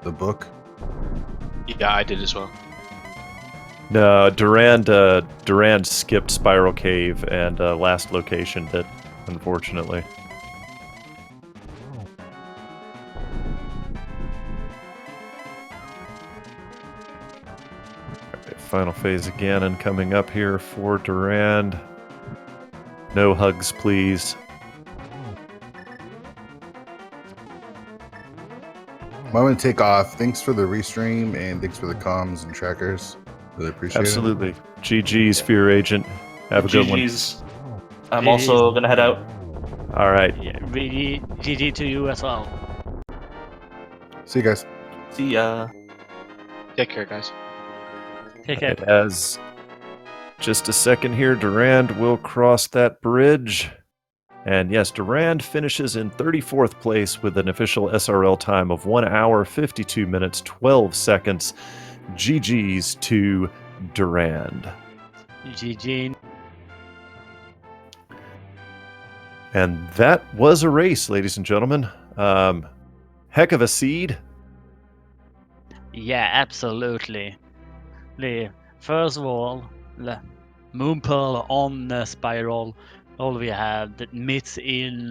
the book. Yeah, I did as well. No, Durand skipped Spiral Cave and last location did, unfortunately. Final phase again and coming up here for Durand. No hugs, please. I'm going to take off. Thanks for the restream and thanks for the comms and trackers. Really appreciate Absolutely. GG's, Fear Agent. Have a good one. GG's. I'm also gonna head out. All right. Yeah, really GG to you as well. it. See you guys. See ya. Take care, guys. Take care. As just a second here, Durand will cross that bridge. And yes, Durand finishes in 34th place with an official SRL time of 1 hour, 52 minutes, 12 seconds. GG's to Durand. GG. And that was a race, ladies and gentlemen. Heck of a seed. Yeah, absolutely. First of all, the Moon Pearl on the spiral. All we have that meets in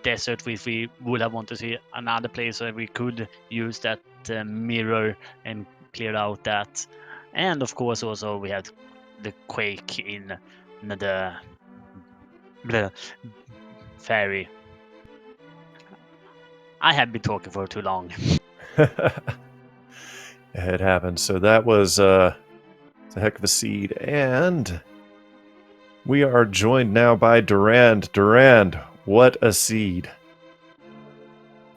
desert, which we would have wanted to see another place where we could use that mirror and clear out that. And of course, also we had the quake in the fairy. I have been talking for too long. It happened. So that was a heck of a seed. And we are joined now by Durand. Durand, what a seed.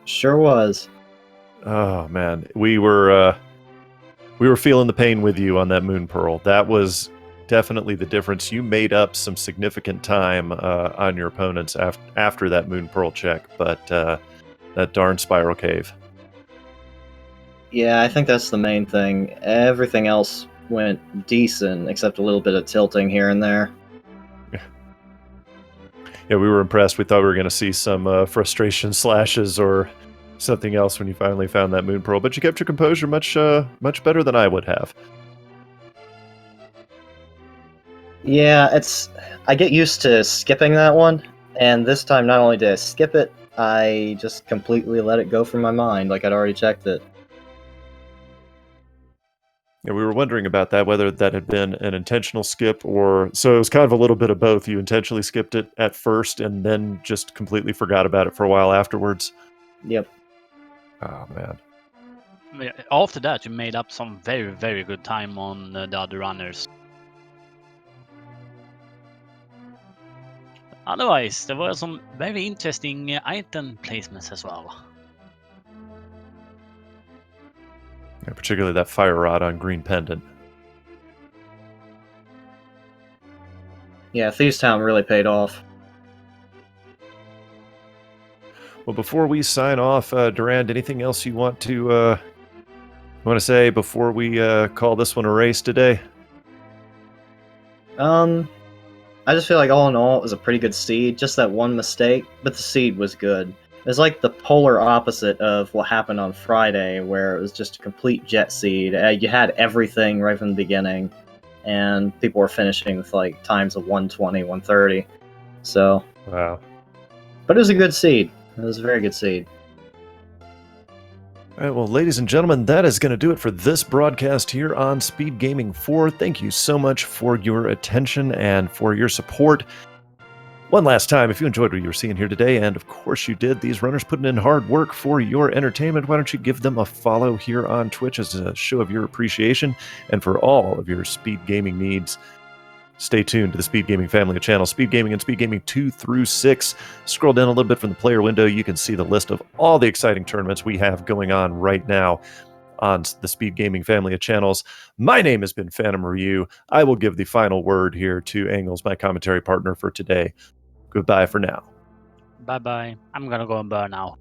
Sure was. Oh man, we were feeling the pain with you on that Moon Pearl. That was definitely the difference. You made up some significant time on your opponents after that Moon Pearl check, but that darn Spiral Cave. Yeah, I think that's the main thing. Everything else went decent, except a little bit of tilting here and there. Yeah, we were impressed. We thought we were going to see some frustration slashes or something else when you finally found that Moon Pearl, but you kept your composure much better than I would have. Yeah, I get used to skipping that one, and this time not only did I skip it, I just completely let it go from my mind, like I'd already checked it. Yeah, we were wondering about that, whether that had been an intentional skip or... So it was kind of a little bit of both. You intentionally skipped it at first and then just completely forgot about it for a while afterwards. Yep. Oh, man. After that, you made up some very, very good time on the other runners. Otherwise, there were some very interesting item placements as well. Yeah, particularly that fire rod on Green Pendant. Yeah, Thieves Town really paid off. Well, before we sign off, Durand, anything else you want to say before we call this one a race today? I just feel like all in all, it was a pretty good seed. Just that one mistake, but the seed was good. It was like the polar opposite of what happened on Friday, where it was just a complete jet seed. You had everything right from the beginning, and people were finishing with like times of 120, 130. So, Wow. but it was a good seed. It was a very good seed. All right, well, ladies and gentlemen, that is going to do it for this broadcast here on Speed Gaming 4. Thank you so much for your attention and for your support. One last time, if you enjoyed what you were seeing here today, and of course you did, these runners putting in hard work for your entertainment, why don't you give them a follow here on Twitch as a show of your appreciation, and for all of your speed gaming needs, stay tuned to the Speed Gaming family of channels, Speed Gaming and Speed Gaming 2 through 6. Scroll down a little bit from the player window, you can see the list of all the exciting tournaments we have going on right now on the Speed Gaming family of channels. My name has been Phantom Ryu. I will give the final word here to Angles, my commentary partner for today. Goodbye for now. Bye-bye. I'm gonna go and burn now.